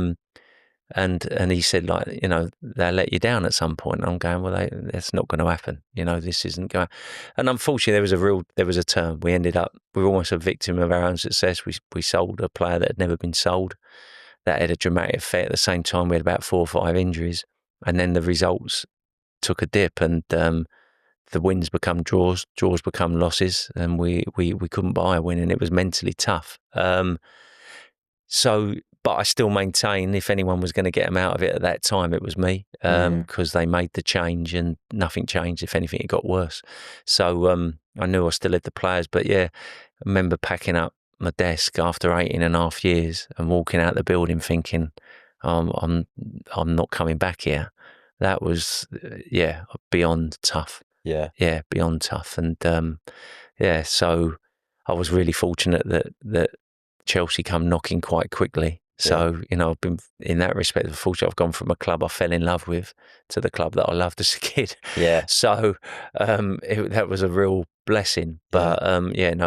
And he said, like, they'll let you down at some point. And I'm going, well, that's not going to happen. This isn't going. And unfortunately, there was a turn. We were almost a victim of our own success. We sold a player that had never been sold. That had a dramatic effect. At the same time, we had about 4 or 5 injuries, and then the results took a dip, and the wins become draws become losses, and we couldn't buy a win, and it was mentally tough. But I still maintain, if anyone was going to get them out of it at that time, it was me, because they made the change and nothing changed. If anything, it got worse. So I knew I still had the players. But yeah, I remember packing up my desk after 18 and a half years and walking out the building thinking, I'm not coming back here. That was, beyond tough. Yeah, beyond tough. And so I was really fortunate that Chelsea come knocking quite quickly. So, I've been, in that respect, fortunate. I've gone from a club I fell in love with to the club that I loved as a kid. Yeah. So that was a real blessing. But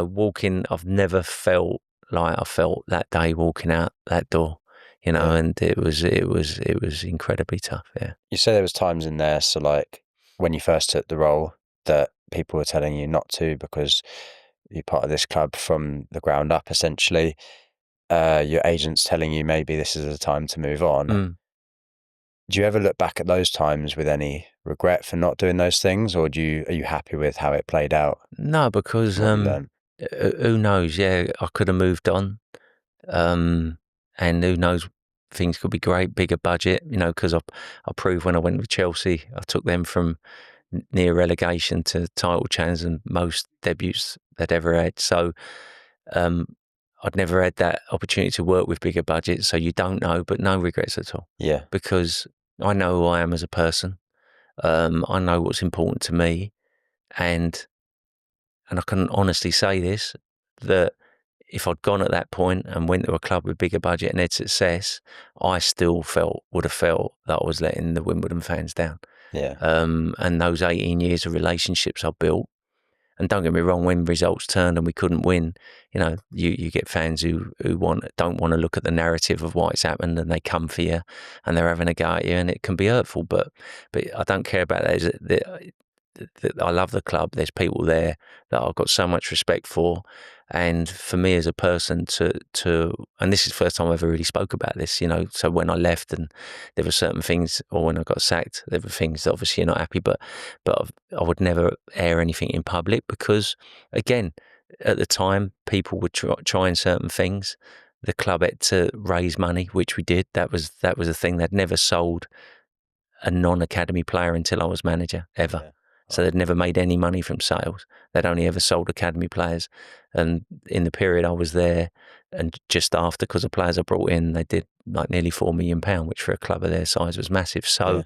walking, I've never felt like I felt that day walking out that door, and it was incredibly tough. Yeah. You say there was times in there, so like when you first took the role, that people were telling you not to because you're part of this club from the ground up, essentially. Your agent's telling you maybe this is the time to move on. Do you ever look back at those times with any regret for not doing those things, or are you happy with how it played out? No, because who knows? Yeah, I could have moved on, and who knows? Things could be great, bigger budget. Because I proved when I went with Chelsea, I took them from near relegation to title chance and most debuts they'd ever had. So I'd never had that opportunity to work with bigger budgets, so you don't know, but no regrets at all. Yeah. Because I know who I am as a person. I know what's important to me, and I can honestly say this, that if I'd gone at that point and went to a club with bigger budget and had success, I still would have felt that I was letting the Wimbledon fans down. Yeah. And those 18 years of relationships I built. And don't get me wrong, when results turned and we couldn't win, you get fans who don't want to look at the narrative of what's happened, and they come for you and they're having a go at you, and it can be hurtful. But I don't care about that. I love the club. There's people there that I've got so much respect for, and for me as a person and this is the first time I ever really spoke about this. So when I left and there were certain things, or when I got sacked, there were things that obviously you're not happy, but I would never air anything in public because, again, at the time people were trying certain things. The club had to raise money, which we did. That was a thing. They'd never sold a non-academy player until I was manager, ever. Yeah. So they'd never made any money from sales. They'd only ever sold academy players. And in the period I was there, and just after, because the players I brought in, they did like nearly £4 million, which for a club of their size was massive. So,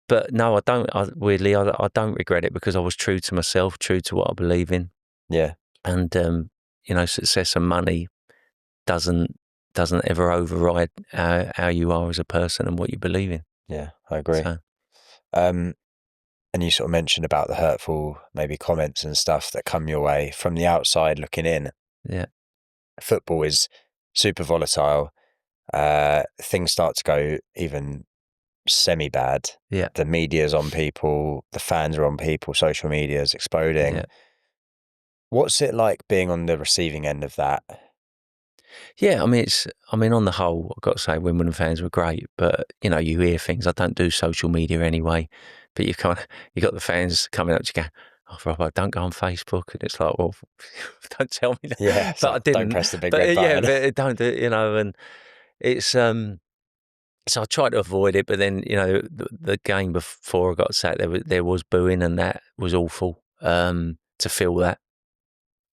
but no, I don't. Weirdly, I don't regret it because I was true to myself, true to what I believe in. Yeah. And success and money doesn't ever override how you are as a person and what you believe in. Yeah, I agree. So, and you sort of mentioned about the hurtful maybe comments and stuff that come your way from the outside looking in. Yeah. Football is super volatile. Things start to go even semi-bad. Yeah. The media's on people, the fans are on people, social media's exploding. Yeah. What's it like being on the receiving end of that? Yeah, on the whole, I've got to say Wimbledon fans were great, but you hear things. I don't do social media anyway, but you got the fans coming up to you going, "Oh, Robbo, don't go on Facebook," and it's like, well, don't tell me that. Yeah, but I didn't. Don't press the big red Yeah, button. but don't do it, and it's So I tried to avoid it, but then the game before I got sacked, there was booing, and that was awful to feel that.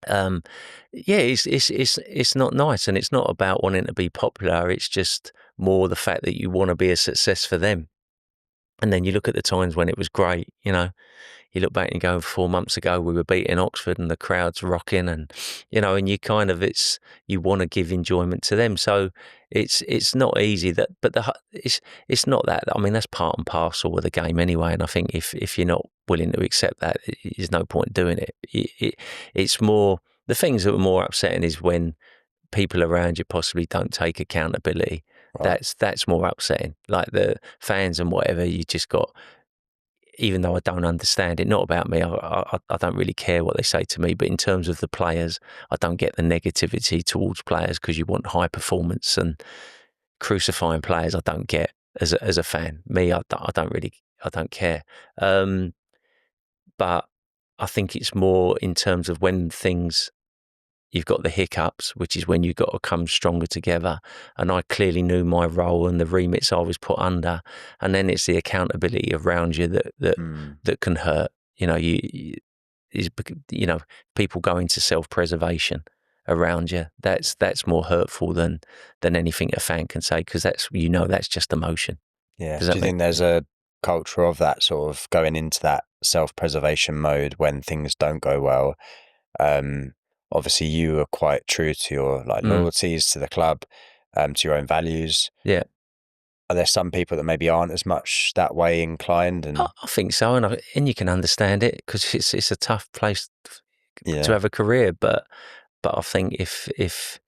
Yeah, it's not nice, and it's not about wanting to be popular. It's just more the fact that you want to be a success for them. And then you look at the times when it was great, you look back and you go, 4 months ago we were beating Oxford and the crowd's rocking, and and you kind of you want to give enjoyment to them. So it's not easy but it's not that. I mean, that's part and parcel of the game anyway. And I think if you're not willing to accept that, there's no point doing it. It's more the things that are more upsetting is when people around you possibly don't take accountability. Right. That's more upsetting. Like the fans and whatever, you just got. Even though I don't understand it, not about me, I don't really care what they say to me. But in terms of the players, I don't get the negativity towards players because you want high performance, and crucifying players I don't get as a fan. Me, I don't care. But I think it's more in terms of when you've got the hiccups, which is when you've got to come stronger together. And I clearly knew my role and the remits I was put under. And then it's the accountability around you that can hurt. People go into self-preservation around you. That's more hurtful than anything a fan can say, because that's just emotion. Yeah. Do you think there's a culture of that sort of going into that self-preservation mode when things don't go well? Obviously, you are quite true to your loyalties to the club, to your own values. Yeah. Are there some people that maybe aren't as much that way inclined? And I think so, and you can understand it because it's a tough place to have a career. But I think if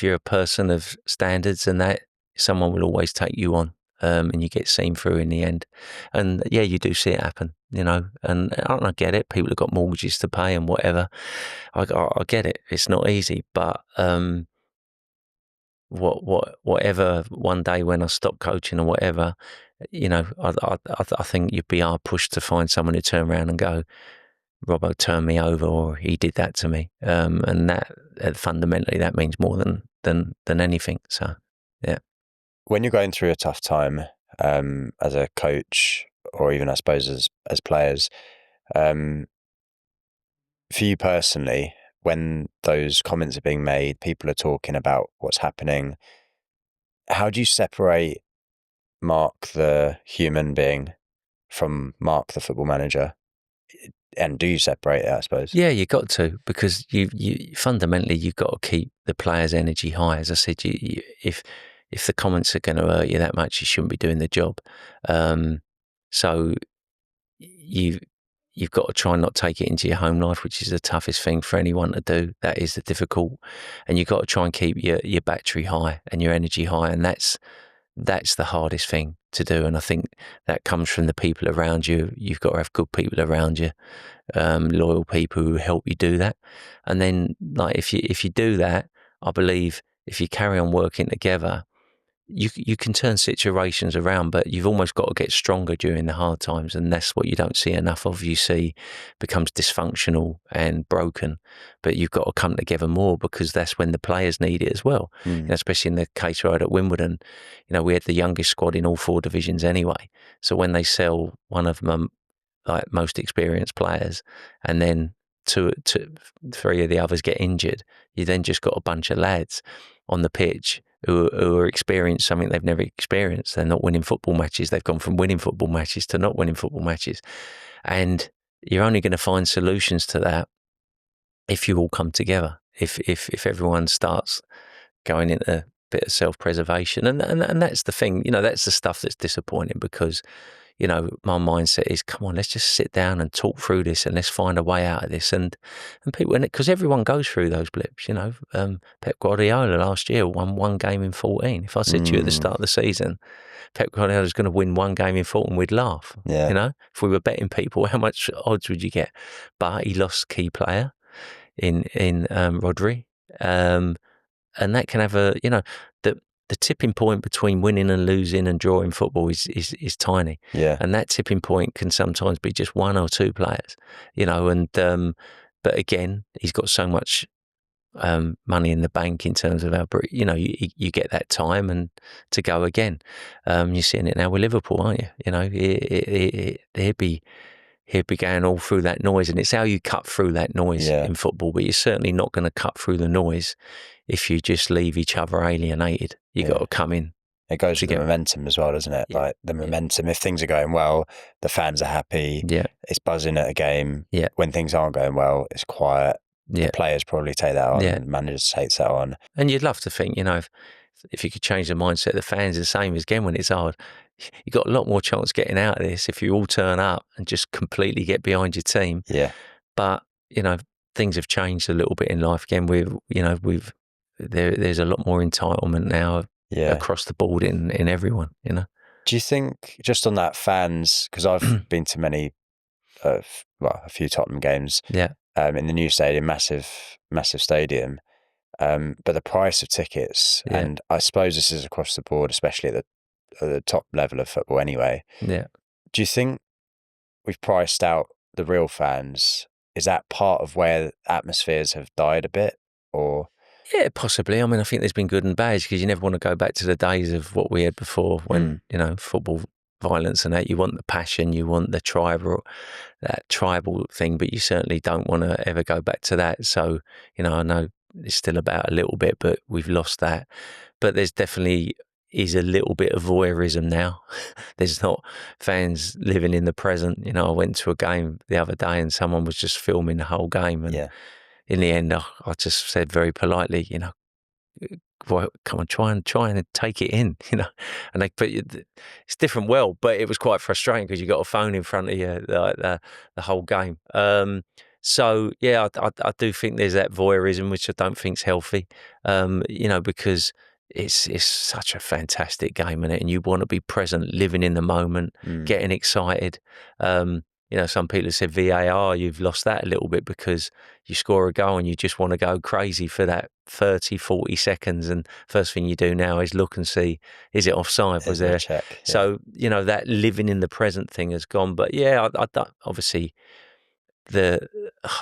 you're a person of standards and that, someone will always take you on, and you get seen through in the end. And yeah, you do see it happen, and I get it. People have got mortgages to pay and whatever. I get it. It's not easy, but whatever. One day when I stop coaching or whatever, I think you'd be hard pushed to find someone who turn around and go, "Robbo turned me over," or "he did that to me," and that fundamentally that means more than anything. So, yeah. When you're going through a tough time, as a coach, or even I suppose as players, for you personally, when those comments are being made, people are talking about what's happening. How do you separate Mark the human being from Mark the football manager? And do you separate it, I suppose? Yeah, you got to, because you fundamentally you've got to keep the players' energy high. As I said, if the comments are going to hurt you that much, you shouldn't be doing the job. So you've got to try and not take it into your home life, which is the toughest thing for anyone to do. That is the difficult, and you've got to try and keep your battery high and your energy high, and that's the hardest thing to do. And I think that comes from the people around you. You've got to have good people around you, loyal people who help you do that. And then, like, if you do that, I believe if you carry on working together, you can turn situations around, but you've almost got to get stronger during the hard times, and that's what you don't see enough of. You see becomes dysfunctional and broken, but you've got to come together more, because that's when the players need it as well. You know, especially in the case right at Wimbledon, you know, we had the youngest squad in all 4 divisions anyway. So when they sell one of them, like most experienced players, and then 3 of the others get injured, you then just got a bunch of lads on the pitch who are experienced something they've never experienced. They're not winning football matches. They've gone from winning football matches to not winning football matches. And you're only going to find solutions to that if you all come together, if everyone starts going into a bit of self-preservation. And that's the thing, you know, that's the stuff that's disappointing, because, you know, my mindset is, come on, let's just sit down and talk through this, and let's find a way out of this. And people, because everyone goes through those blips, you know. Pep Guardiola last year won 1 game in 14. If I said to you at the start of the season, Pep Guardiola's going to win 1 game in 14, we'd laugh. Yeah. You know, if we were betting people, how much odds would you get? But he lost key player in Rodri. And that can have a, you know, the tipping point between winning and losing and drawing football is tiny. Yeah. And that tipping point can sometimes be just 1 or 2 players, you know. And but again, he's got so much money in the bank in terms of you know, you get that time and to go again. You're seeing it now with Liverpool, aren't you? You know, he'd be going all through that noise, and it's how you cut through that noise in football. But you're certainly not going to cut through the noise if you just leave each other alienated. You got to come in. It goes with the momentum as well, doesn't it? Yeah. Like the momentum, if things are going well, the fans are happy. Yeah. It's buzzing at a game. Yeah. When things aren't going well, it's quiet. Yeah. The players probably take that on, and managers take that on. And you'd love to think, you know, if you could change the mindset of the fans, the same as again when it's hard, you've got a lot more chance getting out of this if you all turn up and just completely get behind your team. Yeah. But, you know, things have changed a little bit in life again. There's a lot more entitlement now across the board in everyone, you know. Do you think, just on that, fans, because I've been to many, a few Tottenham games in the new stadium, massive stadium, but the price of tickets, and I suppose this is across the board, especially at the top level of football anyway. Yeah. Do you think we've priced out the real fans? Is that part of where atmospheres have died a bit, or? Yeah, possibly. I mean, I think there's been good and bad, because you never want to go back to the days of what we had before, when, you know, football violence and that. You want the passion, you want the tribal thing, but you certainly don't want to ever go back to that. So, you know, I know it's still about a little bit, but we've lost that. But there's definitely is a little bit of voyeurism now. There's not fans living in the present. You know, I went to a game the other day and someone was just filming the whole game, and in the end, I just said very politely, you know, well, come on, try and take it in, you know. And it's different world, but it was quite frustrating because you got a phone in front of you the whole game. So yeah, I do think there's that voyeurism, which I don't think's healthy. You know, because it's such a fantastic game, and you want to be present, living in the moment, getting excited. You know, some people have said VAR, you've lost that a little bit, because you score a goal and you just want to go crazy for that 30, 40 seconds. And first thing you do now is look and see, is it offside? Was there? Check, So, you know, that living in the present thing has gone. But yeah, I don't, obviously, I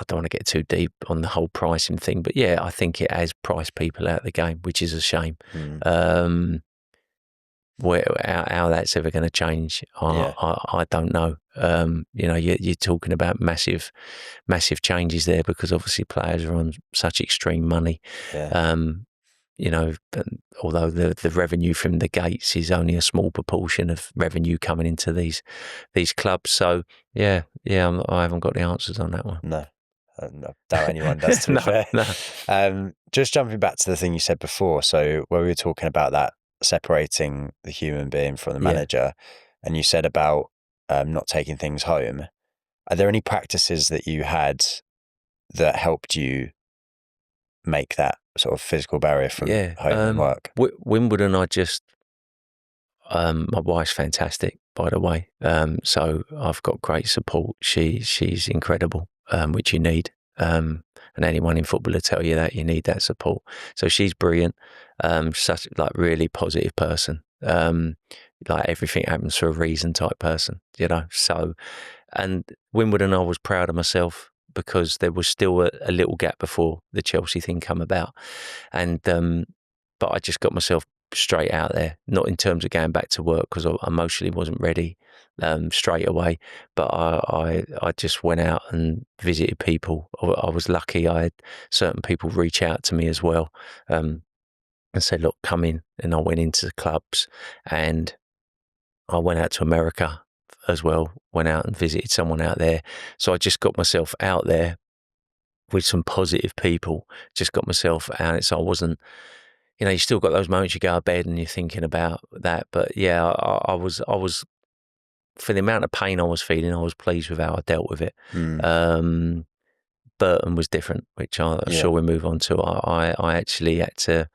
don't want to get too deep on the whole pricing thing. But yeah, I think it has priced people out of the game, which is a shame. how that's ever going to change, I don't know. You're talking about massive changes there, because obviously players are on such extreme money. Yeah. Although the revenue from the gates is only a small proportion of revenue coming into these clubs. So I haven't got the answers on that one. No. I doubt anyone does, to be fair. No. Just jumping back to the thing you said before, so where we were talking about that separating the human being from the manager, and you said about not taking things home. Are there any practices that you had that helped you make that sort of physical barrier from home and work? Wimbledon, my wife's fantastic, by the way. So I've got great support. She's incredible, which you need. And anyone in football will tell you that you need that support. So she's brilliant. Such really positive person. Everything happens for a reason type person, So, and Wimbledon, I was proud of myself, because there was still a little gap before the Chelsea thing come about. And, but I just got myself straight out there, not in terms of going back to work, because I emotionally wasn't ready straight away, but I just went out and visited people. I was lucky. I had certain people reach out to me as well and said, look, come in. And I went into the clubs, and I went out to America as well, went out and visited someone out there. So I just got myself out there with some positive people, just got myself out. So I wasn't, you still got those moments you go to bed and you're thinking about that. But yeah, I was, for the amount of pain I was feeling, I was pleased with how I dealt with it. Burton was different, which I'm sure we'll move on to. I actually had to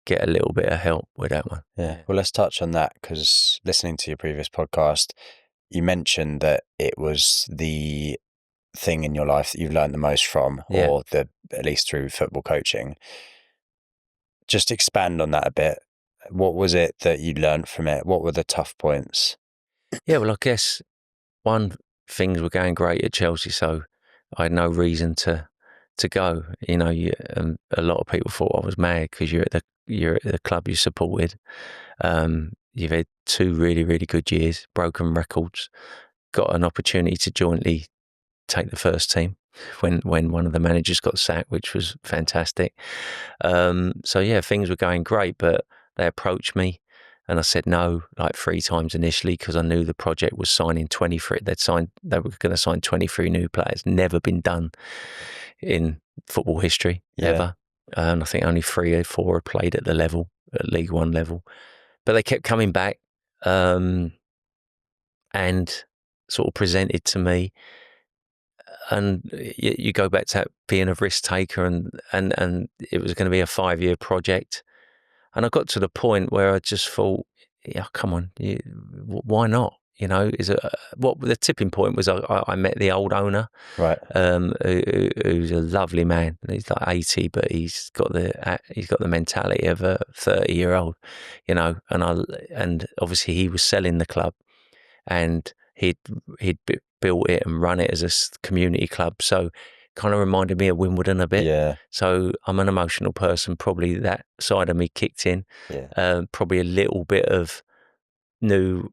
get a little bit of help with that one. Yeah. Well, let's touch on that, because listening to your previous podcast, you mentioned that it was the thing in your life that you've learned the most from, or at least through football coaching. Just expand on that a bit. What was it that you learned from it? What were the tough points? Yeah, well, I guess things were going great at Chelsea, so I had no reason to go. A lot of people thought I was mad, because you're at the club you supported. You've had 2 really, really good years, broken records, got an opportunity to jointly take the first team when one of the managers got sacked, which was fantastic. So yeah, things were going great, but they approached me, and I said no 3 times initially, because I knew the project was signing 23. They were going to sign 23 new players. Never been done in football history, ever. And I think only 3 or 4 had played at League One level. But they kept coming back and sort of presented to me. And you go back to being a risk taker, and it was going to be a 5-year project. And I got to the point where I just thought, come on, why not? What the tipping point was, I met the old owner, right? Who's a lovely man. He's 80, but he's got the mentality of a 30-year-old, and obviously he was selling the club, and he'd built it and run it as a community club. So kind of reminded me of Wimbledon a bit. Yeah. So I'm an emotional person. Probably that side of me kicked in. Yeah. Probably a little bit of knew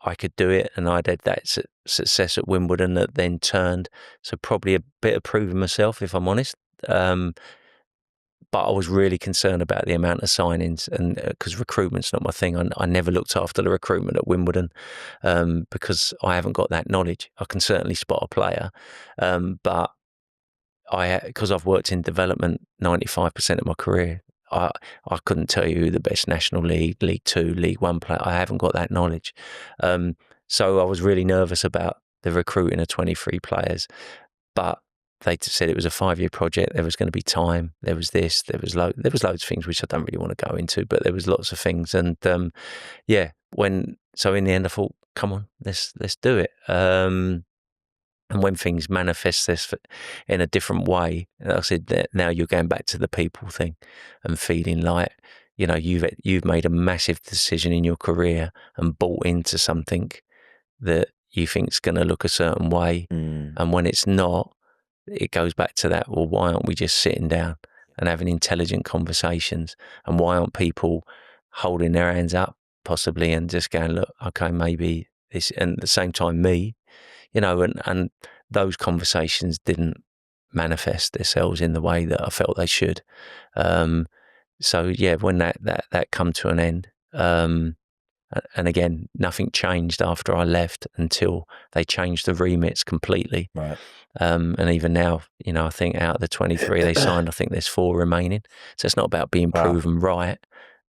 I could do it, and I'd had that success at Wimbledon that then turned. So probably a bit of proving myself, if I'm honest. But I was really concerned about the amount of signings, and because recruitment's not my thing. I never looked after the recruitment at Wimbledon because I haven't got that knowledge. I can certainly spot a player, but because I've worked in development 95% of my career, I couldn't tell you who the best National League, League Two, League One player. I haven't got that knowledge. So I was really nervous about the recruiting of 23 players, but they said it was a 5-year project. There was going to be time. There was this. There was loads of things which I don't really want to go into, but there was lots of things. And so in the end, I thought, come on, let's do it. And when things manifest this in a different way, I said that now you're going back to the people thing and feeling like, you've made a massive decision in your career and bought into something that you think's going to look a certain way. And when it's not, it goes back to that, well, why aren't we just sitting down and having intelligent conversations? And why aren't people holding their hands up possibly, and just going, look, okay, maybe this, and at the same time, me, and those conversations didn't manifest themselves in the way that I felt they should. So yeah, when that come to an end, and again, nothing changed after I left until they changed the remits completely. Right. And even now, I think out of the 23 they signed, I think there's 4 remaining. So it's not about being proven right.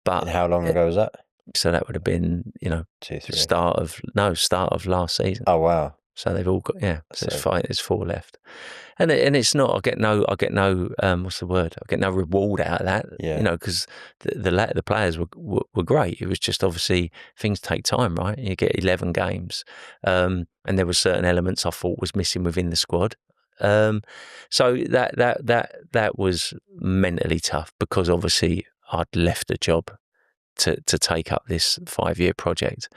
But and how long ago was that? So that would have been, 2, 3. start of last season. Oh wow! So they've all got So it's 5. There's 4 left, and it's not. I get no. What's the word? I get no reward out of that. Yeah. Because the players were great. It was just obviously things take time, right? You get 11 games, and there were certain elements I thought was missing within the squad. So that was mentally tough, because obviously I'd left a job to take up this 5-year project.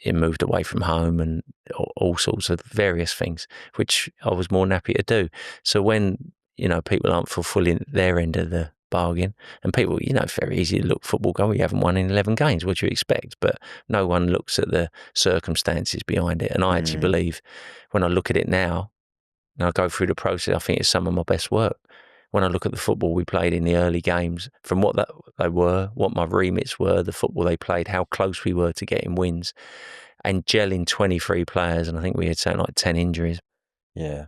It moved away from home and all sorts of various things, which I was more than happy to do. So when, people aren't fulfilling their end of the bargain, and people, it's very easy to look football go, you haven't won in 11 games, what do you expect? But no one looks at the circumstances behind it. And I actually believe, when I look at it now, and I go through the process, I think it's some of my best work. When I look at the football we played in the early games, from what they were, what my remits were, the football they played, how close we were to getting wins, and gelling 23 players, and I think we had something like 10 injuries,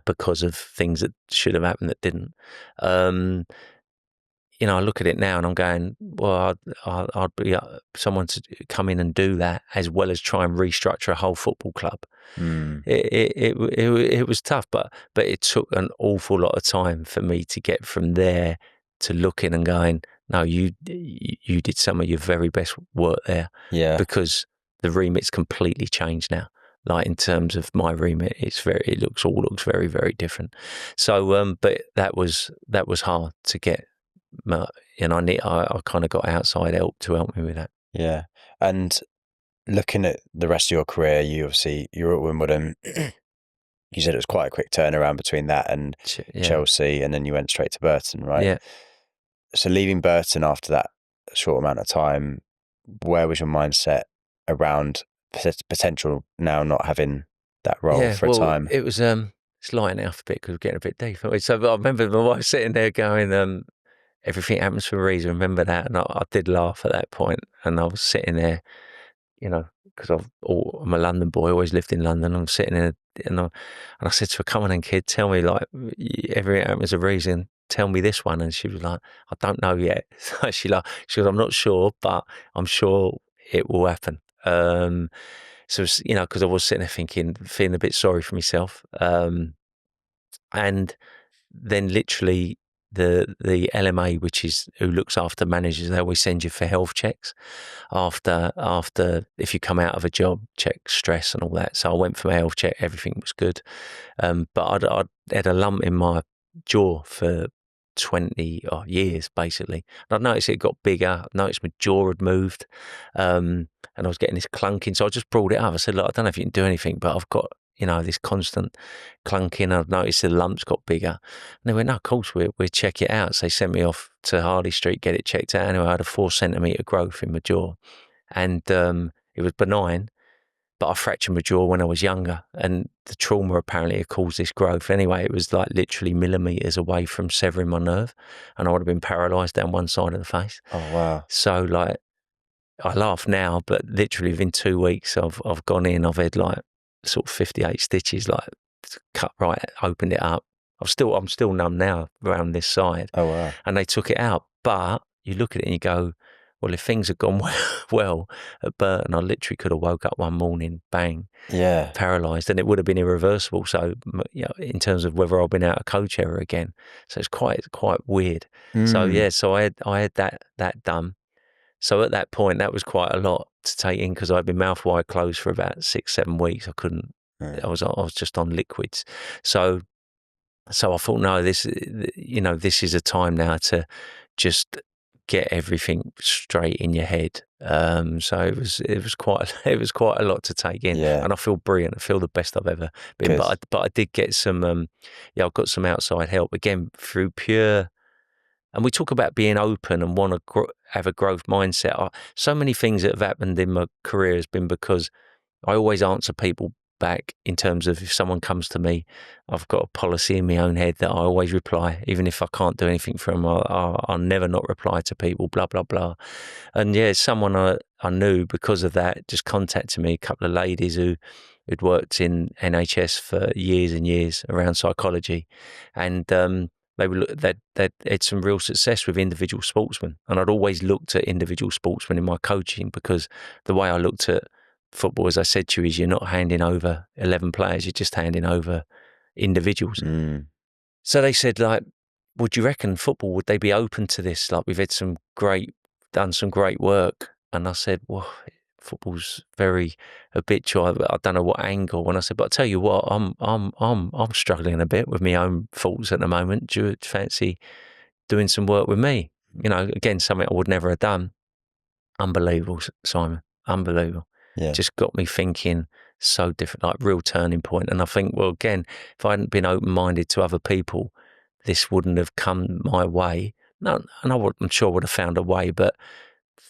because of things that should have happened that didn't. I look at it now and I'm going, well, I'd be someone to come in and do that, as well as try and restructure a whole football club. It was tough, but it took an awful lot of time for me to get from there to looking and going, no, you did some of your very best work there. Yeah. Because the remit's completely changed now. Like, in terms of my remit, it looks very, very different. So, but that was hard to get. And I kind of got outside help to help me with that. Yeah. And looking at the rest of your career, you were at Wimbledon. You said it was quite a quick turnaround between that and Chelsea, and then you went straight to Burton, right? Yeah. So leaving Burton after that short amount of time, where was your mindset around potential now not having that role for a time? It was it's lighting off a bit, because we're getting a bit deep. So I remember my wife sitting there going, everything happens for a reason, remember that? And I did laugh at that point, and I was sitting there, because I'm a London boy, always lived in London. I'm sitting there, and I said to her, come on then, kid, tell me, like, everything happens for a reason, tell me this one. And she was like, I don't know yet. So she goes, I'm not sure, but I'm sure it will happen. So, because I was sitting there feeling a bit sorry for myself. And then literally the LMA, which is who looks after managers, they always send you for health checks after if you come out of a job, check stress and all that. So I went for my health check, everything was good. But I'd had a lump in my jaw for 20 years, basically. And I noticed it got bigger. I noticed my jaw had moved, and I was getting this clunking. So I just brought it up. I said, look, I don't know if you can do anything, but I've got, this constant clunking. I've noticed the lumps got bigger. And they went, no, of course, we'll check it out. So they sent me off to Harley Street, get it checked out. Anyway, I had a 4-centimetre growth in my jaw. And it was benign, but I fractured my jaw when I was younger. And the trauma apparently had caused this growth. Anyway, it was like literally millimetres away from severing my nerve. And I would have been paralysed down one side of the face. Oh, wow. So, like, I laugh now, but literally within 2 weeks, I've gone in, I've had like sort of 58 stitches, like cut right, opened it up. I'm still numb now around this side. Oh, wow. And they took it out. But you look at it and you go, well, if things had gone well at Burton, I literally could have woke up one morning, bang, paralysed, and it would have been irreversible. So, in terms of whether I've been out of coach ever again, so it's quite weird. So so I had that done. So at that point, that was quite a lot to take in, because I'd been mouth wide closed for about 6-7 weeks. I couldn't. I was just on liquids. So I thought, no, this is a time now to just get everything straight in your head. So it was quite a lot to take in. And I feel brilliant. I feel the best I've ever been. But I did get some. I've got some outside help again through pure And we talk about being open and want to have a growth mindset. So many things that have happened in my career has been because I always answer people back in terms of if someone comes to me, I've got a policy in my own head that I always reply, even if I can't do anything for them. I'll never not reply to people, blah, blah, blah. And yeah, someone I knew because of that just contacted me, a couple of ladies who'd worked in NHS for years and years around psychology. And they'd had some real success with individual sportsmen. And I'd always looked at individual sportsmen in my coaching because the way I looked at football, as I said to you, is you're not handing over 11 players, you're just handing over individuals. So they said, like, would you reckon football, would they be open to this? Like, we've had done some great work. And I said, well, football's very habitual. I don't know what angle. And I said, but I tell you what, I'm struggling a bit with my own thoughts at the moment. Do you fancy doing some work with me? You know, again, something I would never have done. Unbelievable, Simon. Unbelievable. Yeah. Just got me thinking so different, like real turning point. And I think, well, again, if I hadn't been open-minded to other people, this wouldn't have come my way. No, and I'm sure I would have found a way, but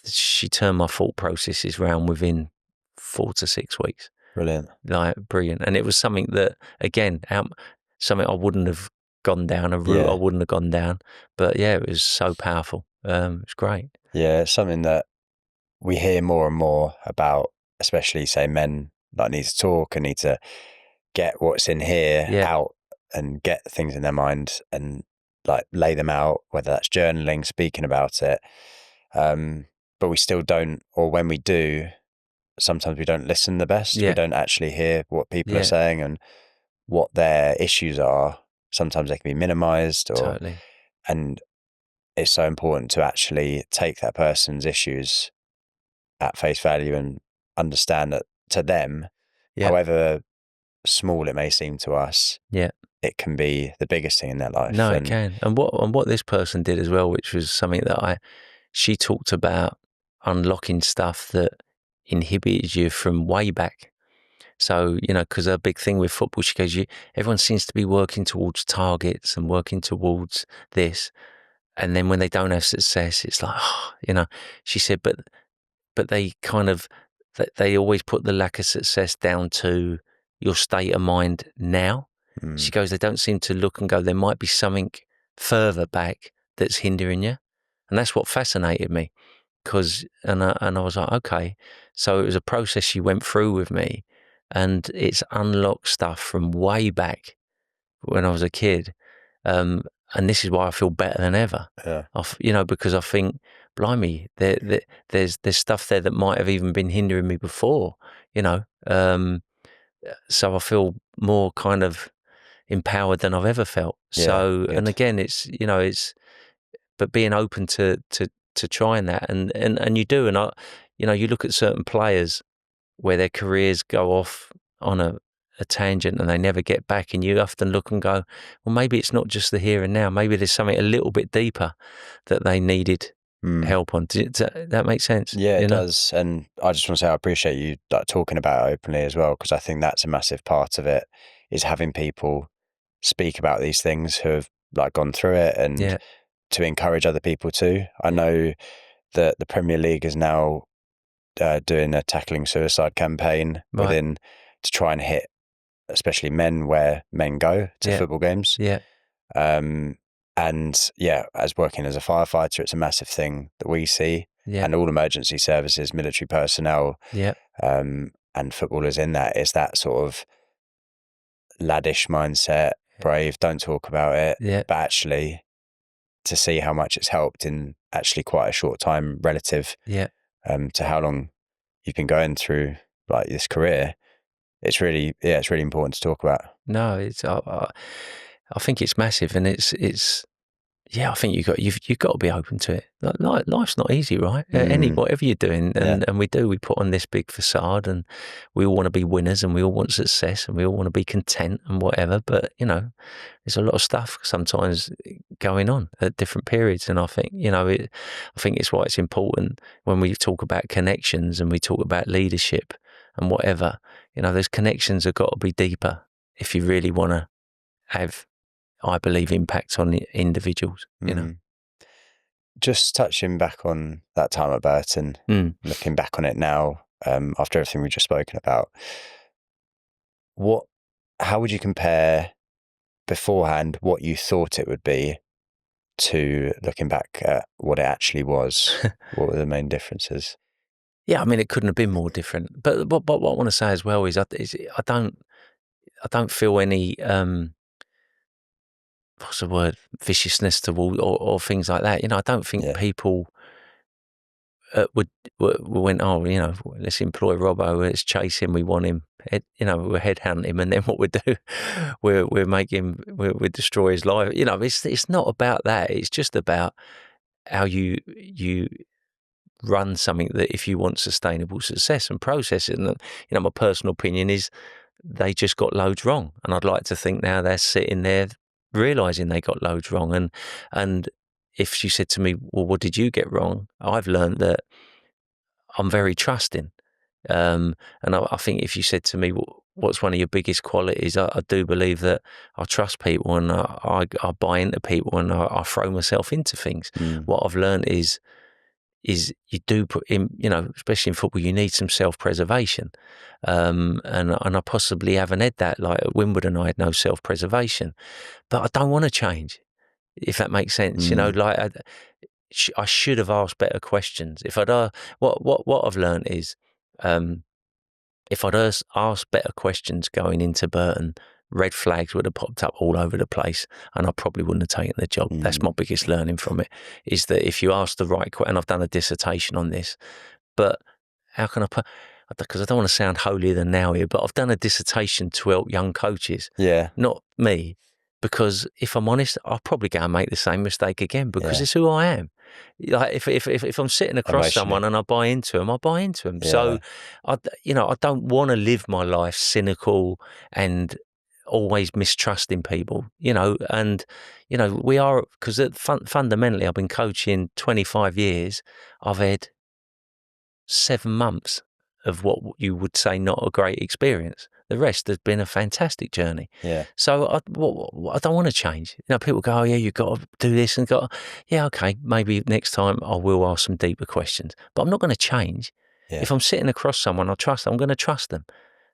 she turned my thought processes around within 4 to 6 weeks. Brilliant. Like, brilliant. And it was something that, again, something I wouldn't have gone down, a route I wouldn't have gone down. But yeah, it was so powerful. It's great. Yeah, it's something that we hear more and more about, especially, say, men that need to talk and need to get what's in here out and get things in their mind and like lay them out, whether that's journaling, speaking about it. But we still don't, or when we do, sometimes we don't listen the best. We don't actually hear what people are saying and what their issues are. Sometimes they can be minimized and it's so important to actually take that person's issues at face value and understand that to them, however small it may seem to us, it can be the biggest thing in their life. No, it can. And what this person did as well, which was something that she talked about unlocking stuff that inhibited you from way back. So, you know, because a big thing with football, she goes, everyone seems to be working towards targets and working towards this. And then when they don't have success, it's like, you know, she said, but they kind of, they always put the lack of success down to your state of mind now. She goes, they don't seem to look and go, there might be something further back that's hindering you. And that's what fascinated me. And I was like, okay. So it was a process she went through with me and it's unlocked stuff from way back when I was a kid. And this is why I feel better than ever. You know, because I think, blimey, there's stuff there that might have even been hindering me before, you know. So I feel more kind of empowered than I've ever felt. So, and again, it's, you know, but being open to trying that and you do. And you know, you look at certain players where their careers go off on a tangent and they never get back, and you often look and go, well, maybe it's not just the here and now. Maybe there's something a little bit deeper that they needed help on. Does that make sense? Yeah, it does. And I just want to say I appreciate you talking about it openly as well, because I think that's a massive part of it, is having people speak about these things who have like gone through it and to encourage other people too. I know that the Premier League is now doing a tackling suicide campaign to try and hit especially men where men go to football games. And as working as a firefighter, it's a massive thing that we see. And all emergency services, military personnel, and footballers in that, is that sort of laddish mindset, brave, don't talk about it, but actually to see how much it's helped in actually quite a short time relative to how long you've been going through like this career. It's really important to talk about. No, it's I think it's massive, and it's I think you've got to be open to it. Like, life's not easy, right? Whatever you're doing, and we put on this big facade, and we all want to be winners, and we all want success, and we all want to be content, and whatever. But you know, there's a lot of stuff sometimes going on at different periods, and I think I think it's why it's important when we talk about connections and we talk about leadership and whatever. You know, those connections have got to be deeper if you really want to have, I believe, impact on the individuals, you know. just touching back on that time at Burton, looking back on it now, after everything we've just spoken about, how would you compare beforehand what you thought it would be to looking back at what it actually was? What were the main differences? Yeah, I mean, it couldn't have been more different. But what I want to say as well is I don't feel any what's the word, viciousness towards or things like that. I don't think people went, oh, let's employ Robbo, let's chase him, we want him, we'll headhunt him, and then what we do, we'll destroy his life. It's not about that. It's just about how you run something that if you want sustainable success and process it. And my personal opinion is they just got loads wrong, and I'd like to think now they're sitting there realizing they got loads wrong. And if she said to me, well, what did you get wrong? I've learned that I'm very trusting. And I think if you said to me, what's one of your biggest qualities? I do believe that I trust people, and I buy into people, and I throw myself into things. What I've learned is you do put in, especially in football, you need some self-preservation. And I possibly haven't had that. Like at Wimbledon, I had no self-preservation, but I don't want to change, if that makes sense. I should have asked better questions. If I'd what I've learned is, if I'd asked better questions going into Burton, red flags would have popped up all over the place, and I probably wouldn't have taken the job. That's my biggest learning from it, is that if you ask the right question, and I've done a dissertation on this, but how can I put, because I don't want to sound holier than thou here, but I've done a dissertation to help young coaches, not me, because if I'm honest, I'll probably go and make the same mistake again, because it's who I am. Like if I'm sitting across someone and I buy into them, I buy into them. So I don't want to live my life cynical and always mistrusting people, and we are, because fundamentally I've been coaching 25 years. I've had 7 months of what you would say not a great experience. The rest has been a fantastic journey. So I don't want to change. People go, oh yeah, you've got to do this, and okay, maybe next time I will ask some deeper questions, but I'm not going to change. If I'm sitting across someone I'm going to trust them.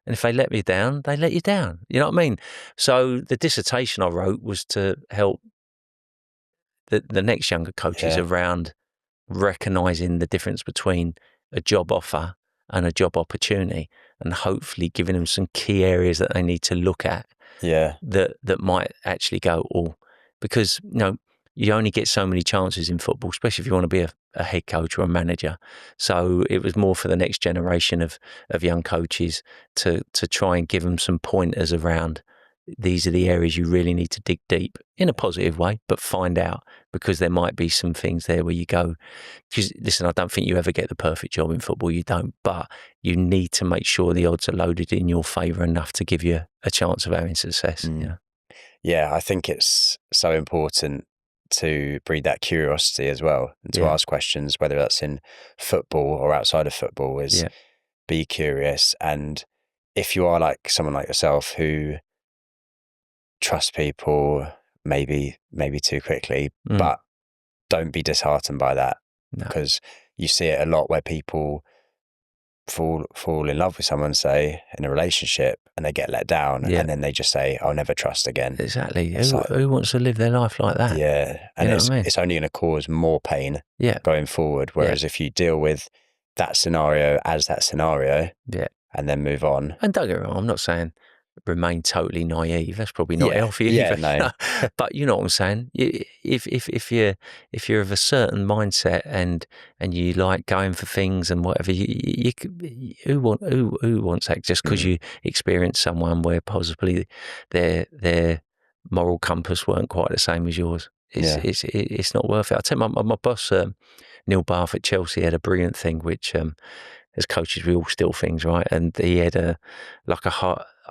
And if they let me down, they let you down. You know what I mean? So the dissertation I wrote was to help the next younger coaches around recognising the difference between a job offer and a job opportunity, and hopefully giving them some key areas that they need to look at that might actually go, because you only get so many chances in football, especially if you want to be a head coach or a manager. So it was more for the next generation of young coaches to try and give them some pointers around, these are the areas you really need to dig deep in a positive way, but find out, because there might be some things there where you go, because listen, I don't think you ever get the perfect job in football, you don't, but you need to make sure the odds are loaded in your favour enough to give you a chance of having success. Yeah, I think it's so important to breed that curiosity as well, and to ask questions, whether that's in football or outside of football, is be curious. And if you are like someone like yourself who trust people maybe too quickly, but don't be disheartened by that, because you see it a lot where people fall in love with someone, say in a relationship, and they get let down, and then they just say, I'll never trust again. Exactly. Who wants to live their life like that? And it's only going to cause more pain going forward, whereas if you deal with that scenario as that scenario and then move on. And don't get me wrong, I'm not saying remain totally naive. That's probably not healthy either. No. But you know what I'm saying. If you're of a certain mindset and you like going for things and whatever, who wants that? Just because you experience someone where possibly their moral compass weren't quite the same as yours, it's not worth it. I tell you, my boss Neil Bath at Chelsea had a brilliant thing, which as coaches we all steal things, right? And he had a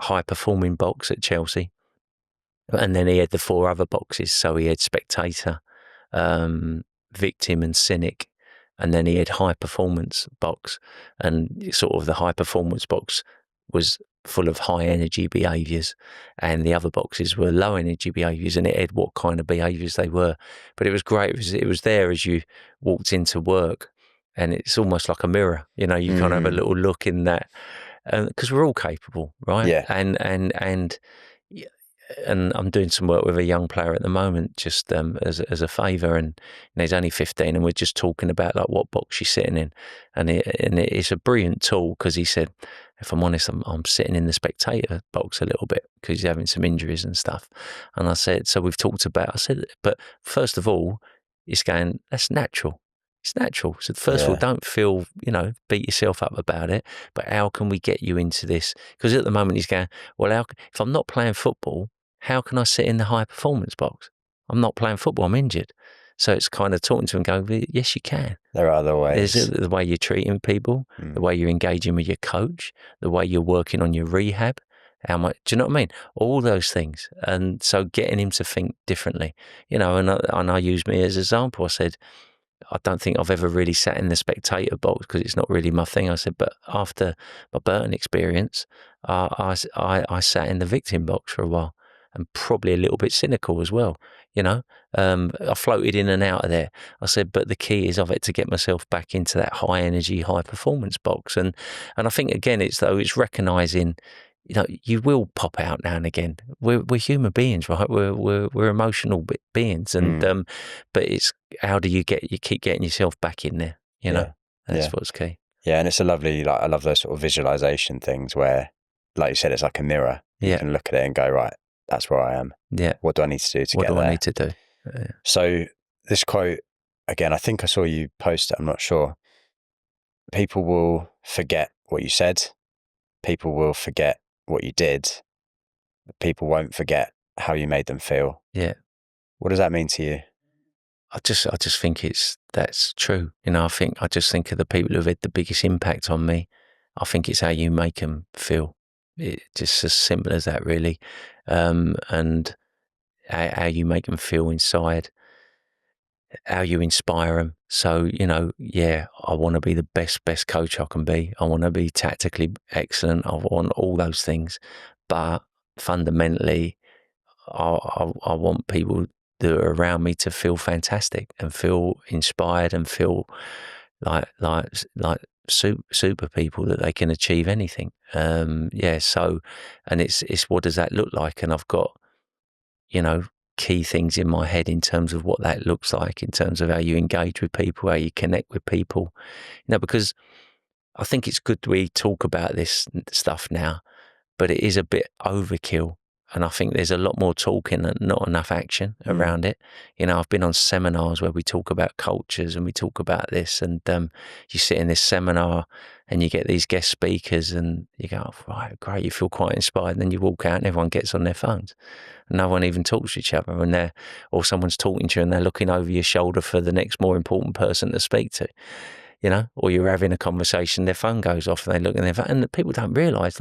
high performing box at Chelsea, and then he had the 4 other boxes. So he had spectator, victim and cynic, and then he had high performance box, and sort of the high performance box was full of high energy behaviours, and the other boxes were low energy behaviours, and it had what kind of behaviours they were. But it was great. It was there as you walked into work, and it's almost like a mirror. You know, you kind of have a little look in that, because we're all capable, right? Yeah. And I'm doing some work with a young player at the moment, just as a favour, and he's only 15, and we're just talking about like what box she's sitting in, and it's a brilliant tool, because he said, if I'm honest, I'm sitting in the spectator box a little bit because he's having some injuries and stuff, and I said, so we've talked about, I said, but first of all, he's going, that's natural. It's natural. So first of all, don't feel, beat yourself up about it. But how can we get you into this? Because at the moment he's going, well, if I'm not playing football, how can I sit in the high performance box? I'm not playing football. I'm injured. So it's kind of talking to him and going, yes, you can. There are other ways. There's the way you're treating people, the way you're engaging with your coach, the way you're working on your rehab. How much? Do you know what I mean? All those things. And so getting him to think differently, and I used me as an example. I said, I don't think I've ever really sat in the spectator box because it's not really my thing. I said, but after my Burton experience, I sat in the victim box for a while, and probably a little bit cynical as well. I floated in and out of there. I said, but the key is I've had to get myself back into that high energy, high performance box. And I think, again, it's recognising, you will pop out now and again. We're human beings, right? We're emotional beings, and but it's how do you keep getting yourself back in there? That's what's key. Yeah, and it's a lovely, I love those sort of visualization things where, like you said, it's like a mirror. You can look at it and go, right, that's where I am. Yeah. What do I need to do to get there? What do I need to do? So this quote, again, I think I saw you post it. I'm not sure. People will forget what you said. People will forget what you did. People won't forget how you made them feel. Yeah. What does that mean to you? I just think that's true. I just think of the people who've had the biggest impact on me. I think it's how you make them feel. It's just as simple as that, really. And how you make them feel inside, how you inspire them. So, I want to be the best coach I can be. I want to be tactically excellent. I want all those things. But fundamentally, I want people that are around me to feel fantastic and feel inspired and feel like super people, that they can achieve anything. So, and it's what does that look like? And I've got, key things in my head in terms of what that looks like, in terms of how you engage with people, how you connect with people, because I think it's good we talk about this stuff now, but it is a bit overkill. And I think there's a lot more talking and not enough action around it. I've been on seminars where we talk about cultures and we talk about this, and you sit in this seminar and you get these guest speakers and you go, oh, right, great, you feel quite inspired. And then you walk out and everyone gets on their phones. No one even talks to each other, or someone's talking to you and they're looking over your shoulder for the next more important person to speak to. Or you're having a conversation, their phone goes off and they look in their phone, and people don't realise,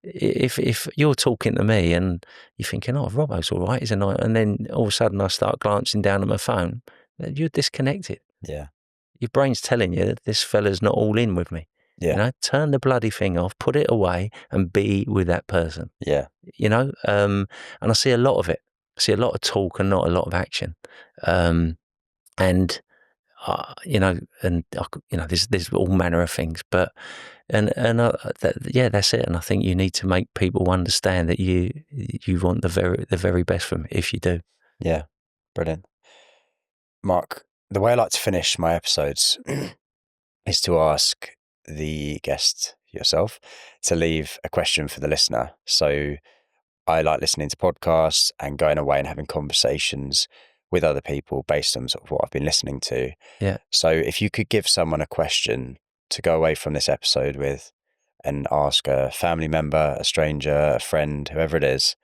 if you're talking to me and you're thinking, oh, Robbo's all right, isn't I? And then all of a sudden I start glancing down at my phone, you're disconnected. Yeah. Your brain's telling you that this fella's not all in with me. Yeah. Turn the bloody thing off, put it away and be with that person. Yeah. And I see a lot of it. I see a lot of talk and not a lot of action. There's all manner of things, but that's it. And I think you need to make people understand that you want the very best from it, if you do. Yeah, brilliant. Mark, the way I like to finish my episodes is to ask the guest, yourself, to leave a question for the listener. So I like listening to podcasts and going away and having conversations with other people based on sort of what I've been listening to. Yeah. So if you could give someone a question to go away from this episode with and ask a family member, a stranger, a friend, whoever it is,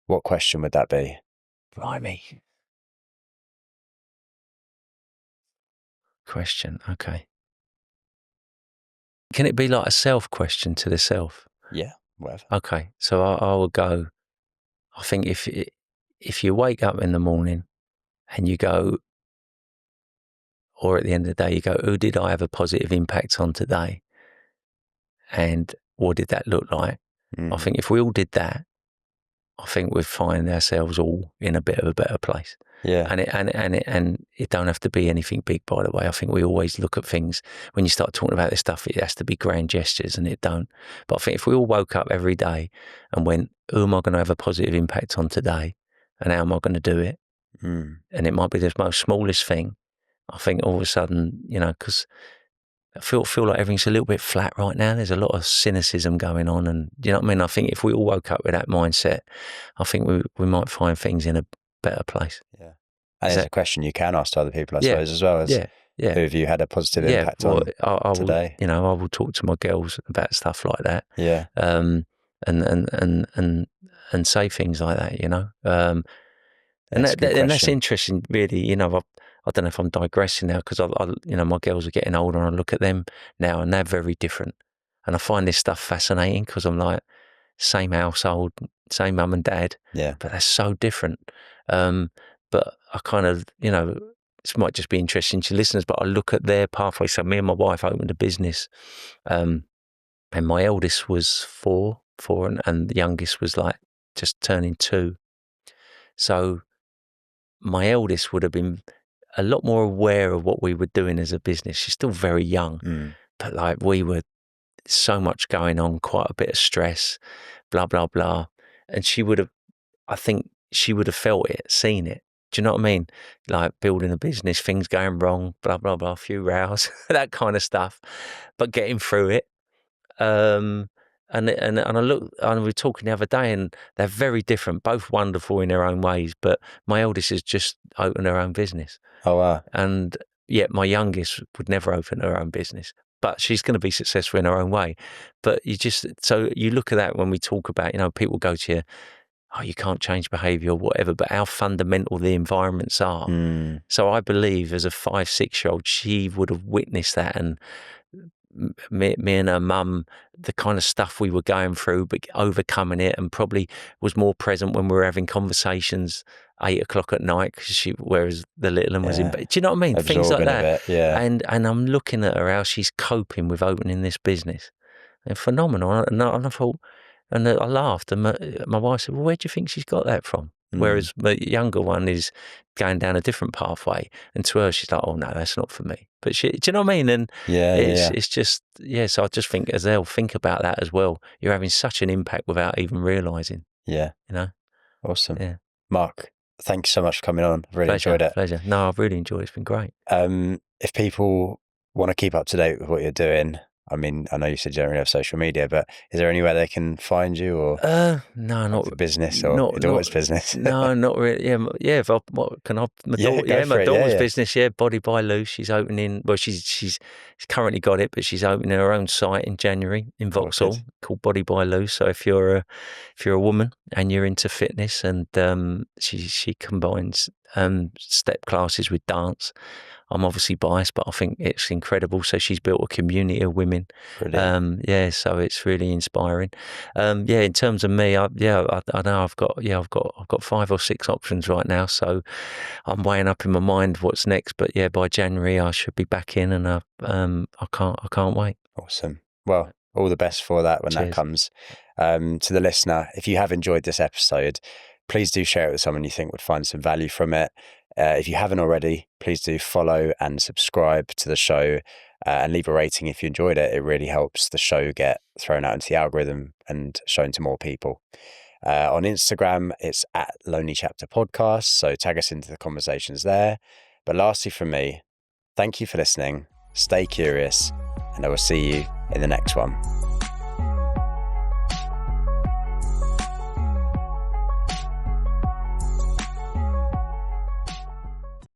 what question would that be? Blimey. Question. Okay. Can it be like a self question to the self? Yeah, whatever. Okay. So I will go, I think if you wake up in the morning and you go, or at the end of the day, you go, who did I have a positive impact on today? And what did that look like? I think if we all did that, I think we'd find ourselves all in a bit of a better place. Yeah. And it don't have to be anything big, by the way. I think we always look at things, when you start talking about this stuff, it has to be grand gestures, and it don't. But I think if we all woke up every day and went, who am I going to have a positive impact on today, and how am I going to do it? And it might be the most smallest thing. I think all of a sudden, because I feel like everything's a little bit flat right now. There's a lot of cynicism going on, and you know what I mean? I think if we all woke up with that mindset, I think we might find things in a better place. Yeah. And it's a question you can ask to other people, I suppose, as well as who have you had a positive impact on today? I will talk to my girls about stuff like that. Yeah. And say things like that, and that's interesting, really. I don't know if I'm digressing now, because my girls are getting older, and I look at them now, and they're very different. And I find this stuff fascinating, because I'm like, same household, same mum and dad, but they're so different. But I kind of, this might just be interesting to listeners, but I look at their pathway. So me and my wife opened a business, and my eldest was four, and the youngest was like just turning 2. So my eldest would have been a lot more aware of what we were doing as a business. She's still very young, but like, we were so much going on, quite a bit of stress, blah, blah, blah. And I think she would have felt it, seen it. Do you know what I mean? Like, building a business, things going wrong, blah, blah, blah, a few rows, that kind of stuff, but getting through it. And I look, and we were talking the other day, and they're very different, both wonderful in their own ways. But my eldest has just opened her own business. Oh, wow. And yet my youngest would never open her own business, but she's going to be successful in her own way. But so you look at that when we talk about, people go to you, oh, you can't change behaviour or whatever, but how fundamental the environments are. So I believe as a 5-6-year-old, she would have witnessed that, and me and her mum, the kind of stuff we were going through, but overcoming it, and probably was more present when we were having conversations 8 o'clock at night, whereas the little one was in bed. Do you know what I mean? Things like that. And I'm looking at her, how she's coping with opening this business. And phenomenal. And I thought, and I laughed, and my wife said, well, where do you think she's got that from? Whereas the younger one is going down a different pathway, and to her, she's like, oh no, that's not for me. But do you know what I mean? And it's just, so I just think, as they'll think about that as well, you're having such an impact without even realising. Yeah. Awesome. Yeah. Mark, thank you so much for coming on. I've really enjoyed it. Pleasure. No, I've really enjoyed it. It's been great. If people want to keep up to date with what you're doing, I mean, I know you said you don't really have social media, but is there anywhere they can find you, or no, not the business, or your daughter's business? No, not really. Yeah. If I, what can I? My daughter's business. Yeah, Body by Lou. She's opening. Well, she's currently got it, but she's opening her own site in January in Vauxhall called Body by Lou. So if you're a woman and you're into fitness, and she combines step classes with dance. I'm obviously biased, but I think it's incredible. So she's built a community of women. So it's really inspiring. In terms of me, I know I've got 5 or 6 options right now. So I'm weighing up in my mind what's next. But by January I should be back in, and I can't wait. Awesome. Well, all the best for that when that comes. To the listener, if you have enjoyed this episode, please do share it with someone you think would find some value from it. If you haven't already, please do follow and subscribe to the show, and leave a rating if you enjoyed it. It really helps the show get thrown out into the algorithm and shown to more people. On Instagram, it's at Lonely Chapter Podcast, so tag us into the conversations there. But lastly from me, thank you for listening, stay curious, and I will see you in the next one.